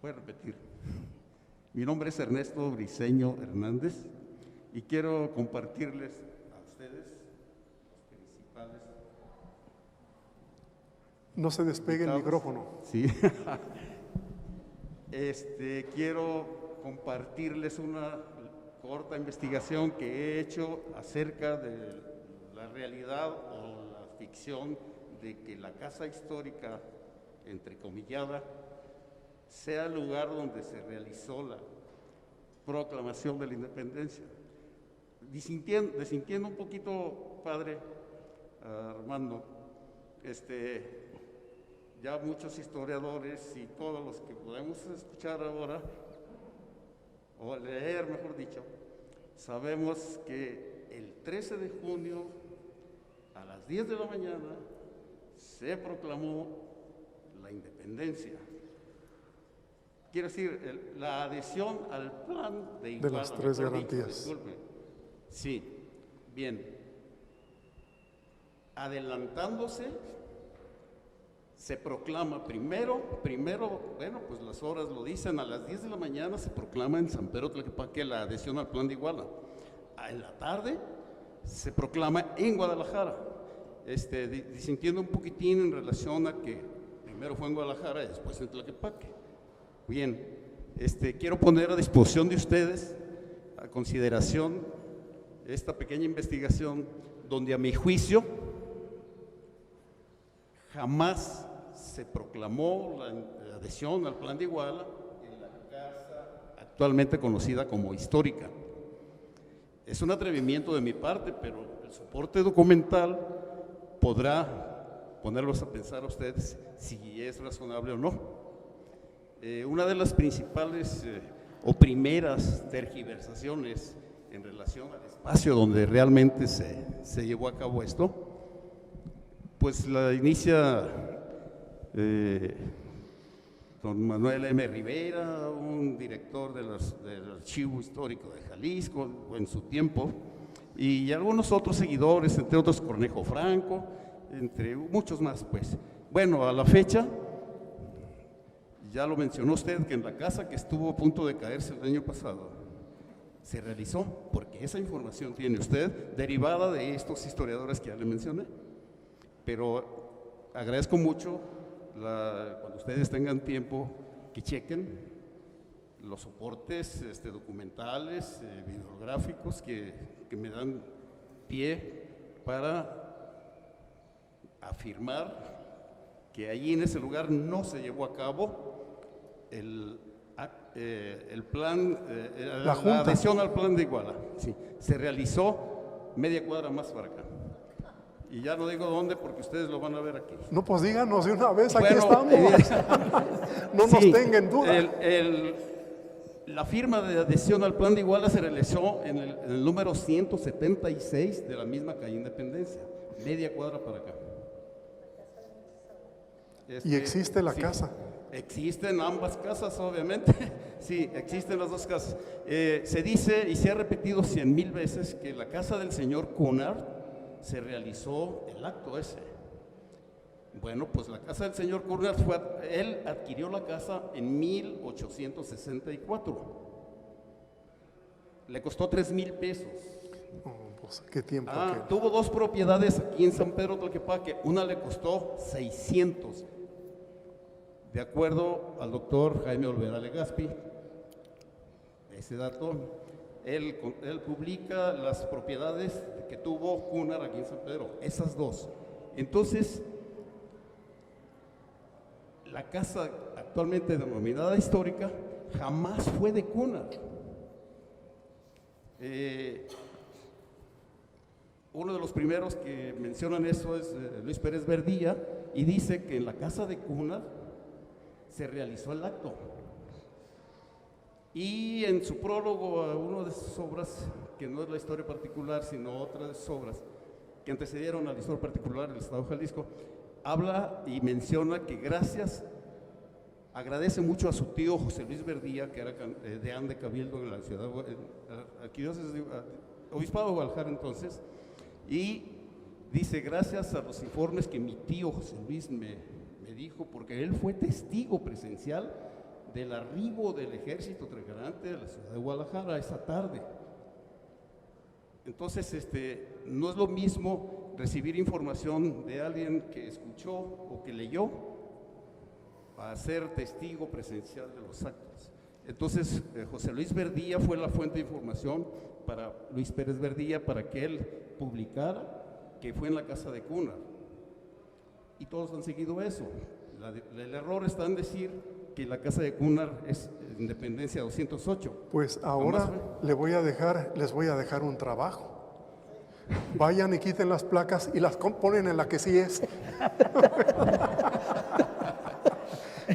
Voy a repetir. Mi nombre es Ernesto Briceño Hernández y quiero compartirles a ustedes, los principales. No se despegue el micrófono. Sí. Quiero compartirles una corta investigación que he hecho acerca de la realidad o la ficción de que la casa histórica, entrecomillada, sea el lugar donde se realizó la proclamación de la independencia. Desintiendo un poquito, padre Armando, ya muchos historiadores y todos los que podemos escuchar ahora, o leer, mejor dicho, sabemos que el 13 de junio a las 10 de la mañana se proclamó la independencia. Quiero decir, la adhesión al plan de Iguala. De las tres garantías. Disculpe. Sí, bien. Adelantándose, se proclama primero, bueno, pues las horas lo dicen, a las 10 de la mañana se proclama en San Pedro Tlaquepaque la adhesión al plan de Iguala. En la tarde se proclama en Guadalajara, disintiendo un poquitín en relación a que primero fue en Guadalajara y después en Tlaquepaque. Bien, quiero poner a disposición de ustedes, a consideración, esta pequeña investigación, donde a mi juicio jamás se proclamó la adhesión al plan de Iguala en la casa actualmente conocida como histórica. Es un atrevimiento de mi parte, pero el soporte documental podrá ponerlos a pensar a ustedes si es razonable o no. Una de las principales o primeras tergiversaciones en relación al espacio donde realmente se llevó a cabo esto, pues la inicia don Manuel M. Rivera, un director del Archivo Histórico de Jalisco en su tiempo, y algunos otros seguidores, entre otros Cornejo Franco, entre muchos más, pues. Bueno, a la fecha, ya lo mencionó usted, que en la casa que estuvo a punto de caerse el año pasado, se realizó, porque esa información tiene usted, derivada de estos historiadores que ya le mencioné. Pero agradezco mucho cuando ustedes tengan tiempo que chequen los soportes documentales, videográficos que me dan pie para afirmar que allí en ese lugar no se llevó a cabo el plan, la adhesión al plan de Iguala. Sí, se realizó media cuadra más para acá. Y ya no digo dónde porque ustedes lo van a ver aquí. No, pues díganos de una vez, aquí Bueno, estamos. No nos tengan duda. La firma de adhesión al plan de Iguala se realizó en el número 176 de la misma calle Independencia, media cuadra para acá. Y existe la sí, casa. Existen ambas casas, obviamente. Sí, existen las dos casas. Se dice y se ha repetido 100,000 veces que la casa del señor Cunard se realizó el acto ese. Bueno, pues la casa del señor Cunard él adquirió la casa en 1864. le costó 3,000 pesos. Oh, pues, ¿qué tiempo? Tuvo 2 propiedades aquí en San Pedro Tlaquepaque, una le costó 600. De acuerdo al doctor Jaime Olvera Legaspi, ese dato, él publica las propiedades que tuvo Cúnar aquí en San Pedro, esas 2. Entonces, la casa actualmente denominada histórica jamás fue de Cúnar. Uno de los primeros que mencionan eso es Luis Pérez Verdía, y dice que en la casa de Cúnar se realizó el acto. Y en su prólogo a una de sus obras, que no es la historia particular, sino otras de sus obras que antecedieron a la historia particular del Estado de Jalisco, habla y menciona que agradece mucho a su tío José Luis Verdía, que era deán de Cabildo en la ciudad, arquidiócesis, obispado de Guadalajara entonces, y dice: gracias a los informes que mi tío José Luis me dijo, porque él fue testigo presencial del arribo del ejército trigarante de la ciudad de Guadalajara esa tarde. Entonces, no es lo mismo recibir información de alguien que escuchó o que leyó a ser testigo presencial de los actos. Entonces, José Luis Verdía fue la fuente de información para Luis Pérez Verdía, para que él publicara que fue en la casa de Cúnar. Y todos han seguido eso. El error está en decir que la casa de Cúnar es Independencia 208. Pues ahora les voy a dejar un trabajo. Vayan y quiten las placas y las ponen en la que sí es.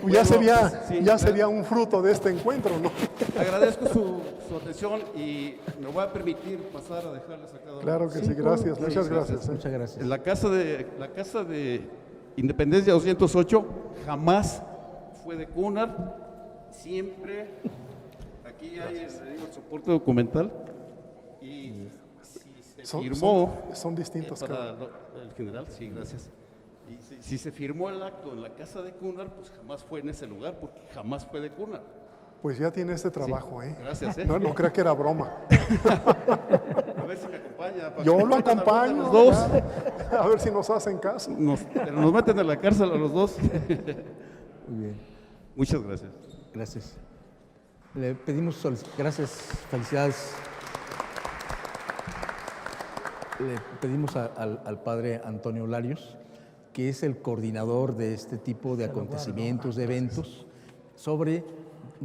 Ya sería un fruto de este encuentro, ¿no? Agradezco su atención y me voy a permitir pasar a dejarles a cada uno. Claro que sí, gracias, muchas gracias. Muchas gracias. La casa de Independencia 208 jamás fue de Cúnar, siempre. Aquí hay el soporte documental y si se firmó. Son distintos. Para el general, sí, gracias. Y si se firmó el acto en la casa de Cúnar, pues jamás fue en ese lugar, porque jamás fue de Cúnar. Pues ya tiene este trabajo, sí, gracias, No crea que era broma. A ver si me acompaña. Yo lo acompaño. Los dos. A ver si nos hacen caso. Pero nos meten a la cárcel a los dos. Muy bien. Muchas gracias. Gracias. Le pedimos, gracias, felicidades. Le pedimos al padre Antonio Larios, que es el coordinador de este tipo de acontecimientos, de eventos,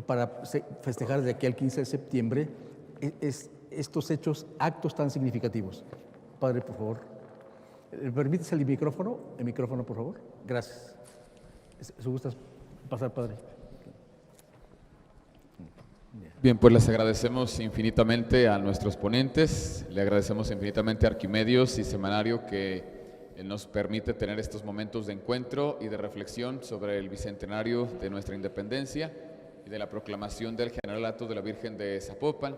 para festejar desde aquí al 15 de septiembre estos actos tan significativos. Padre, por favor. ¿Me permites el micrófono? El micrófono, por favor. Gracias. ¿Se gusta pasar, padre? Bien, pues les agradecemos infinitamente a nuestros ponentes, le agradecemos infinitamente a Arquimedios y Semanario que nos permite tener estos momentos de encuentro y de reflexión sobre el bicentenario de nuestra independencia y de la proclamación del Generalato de la Virgen de Zapopan.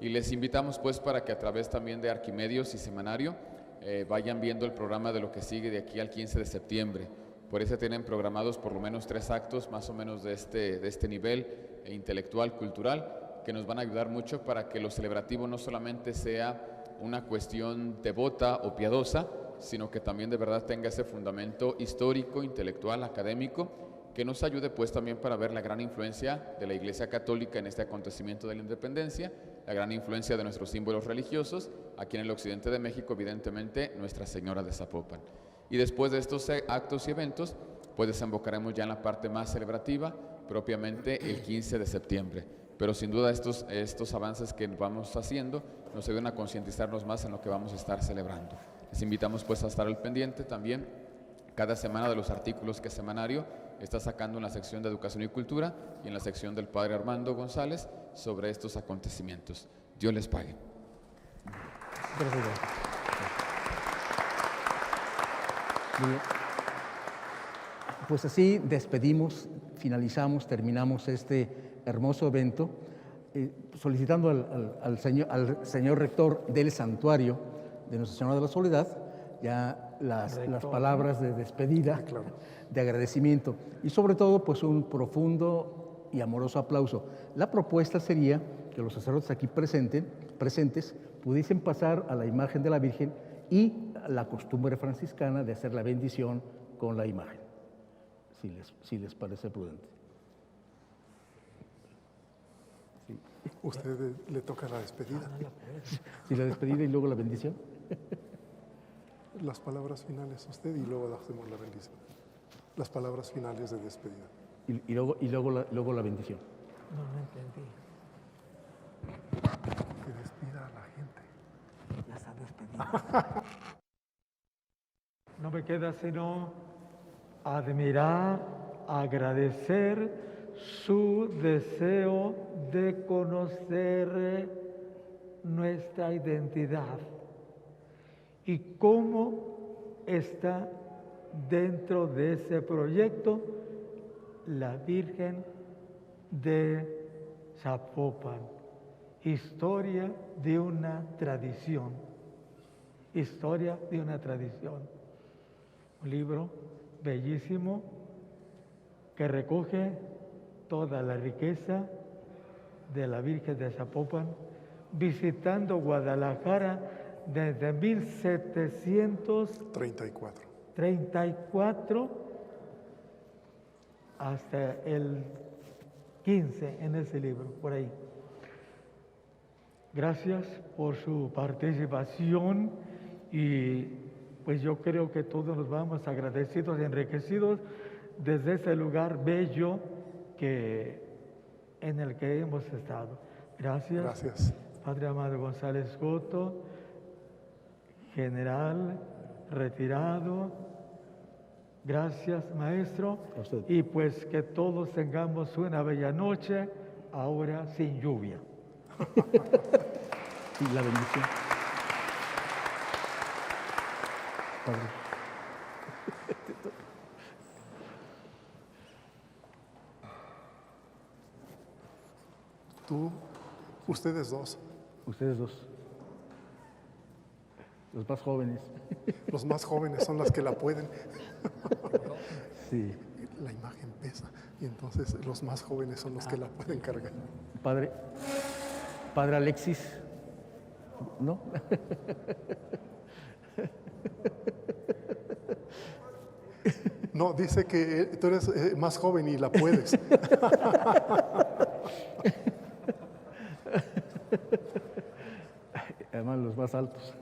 Y les invitamos pues para que a través también de Arquimedios y Semanario vayan viendo el programa de lo que sigue de aquí al 15 de septiembre. Por eso tienen programados por lo menos 3 actos más o menos de este nivel intelectual, cultural, que nos van a ayudar mucho para que lo celebrativo no solamente sea una cuestión devota o piadosa, sino que también de verdad tenga ese fundamento histórico, intelectual, académico, que nos ayude pues también para ver la gran influencia de la Iglesia Católica en este acontecimiento de la independencia, la gran influencia de nuestros símbolos religiosos, aquí en el occidente de México, evidentemente, Nuestra Señora de Zapopan. Y después de estos actos y eventos, pues desembocaremos ya en la parte más celebrativa, propiamente el 15 de septiembre. Pero sin duda estos avances que vamos haciendo nos ayudan a concientizarnos más en lo que vamos a estar celebrando. Les invitamos pues a estar al pendiente también cada semana de los artículos que Semanario está sacando en la sección de Educación y Cultura y en la sección del Padre Armando González sobre estos acontecimientos. Dios les pague. Gracias. Bien. Pues así despedimos, finalizamos, terminamos este hermoso evento, solicitando al señor rector del santuario de Nuestra Señora de la Soledad ya las palabras de despedida, de agradecimiento y sobre todo pues un profundo y amoroso aplauso. La propuesta sería que los sacerdotes aquí presentes presentes pudiesen pasar a la imagen de la Virgen y la costumbre franciscana de hacer la bendición con la imagen, si les parece prudente. Sí. Usted le toca la despedida. Sí, la despedida y luego la bendición. Las palabras finales usted y luego hacemos la bendición. Las palabras finales de despedida. Y luego la bendición. No entendí. Que despida a la gente. Ya está despedida. No me queda sino admirar, agradecer su deseo de conocer nuestra identidad y cómo está dentro de ese proyecto la Virgen de Zapopan, historia de una tradición, historia de una tradición. Un libro bellísimo que recoge toda la riqueza de la Virgen de Zapopan, visitando Guadalajara desde 1734 hasta el 15 en ese libro, por ahí. Gracias por su participación y pues yo creo que todos nos vamos agradecidos y enriquecidos desde ese lugar bello en el que hemos estado. Gracias. Gracias. Padre Amado González Coto, general retirado. Gracias, maestro. Y pues que todos tengamos una bella noche, ahora sin lluvia. Y la bendición. Padre. Tú, ustedes dos. Ustedes dos. Los más jóvenes. Los más jóvenes son las que la pueden. Sí. La imagen pesa y entonces los más jóvenes son los que la pueden cargar. Padre Alexis, ¿no? No, dice que tú eres más joven y la puedes. Además, los más altos.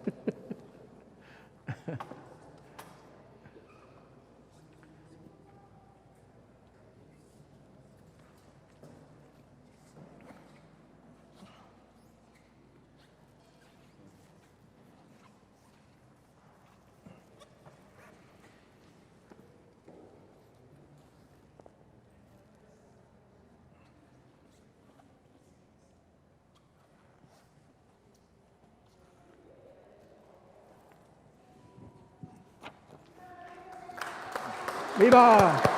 ¡Viva!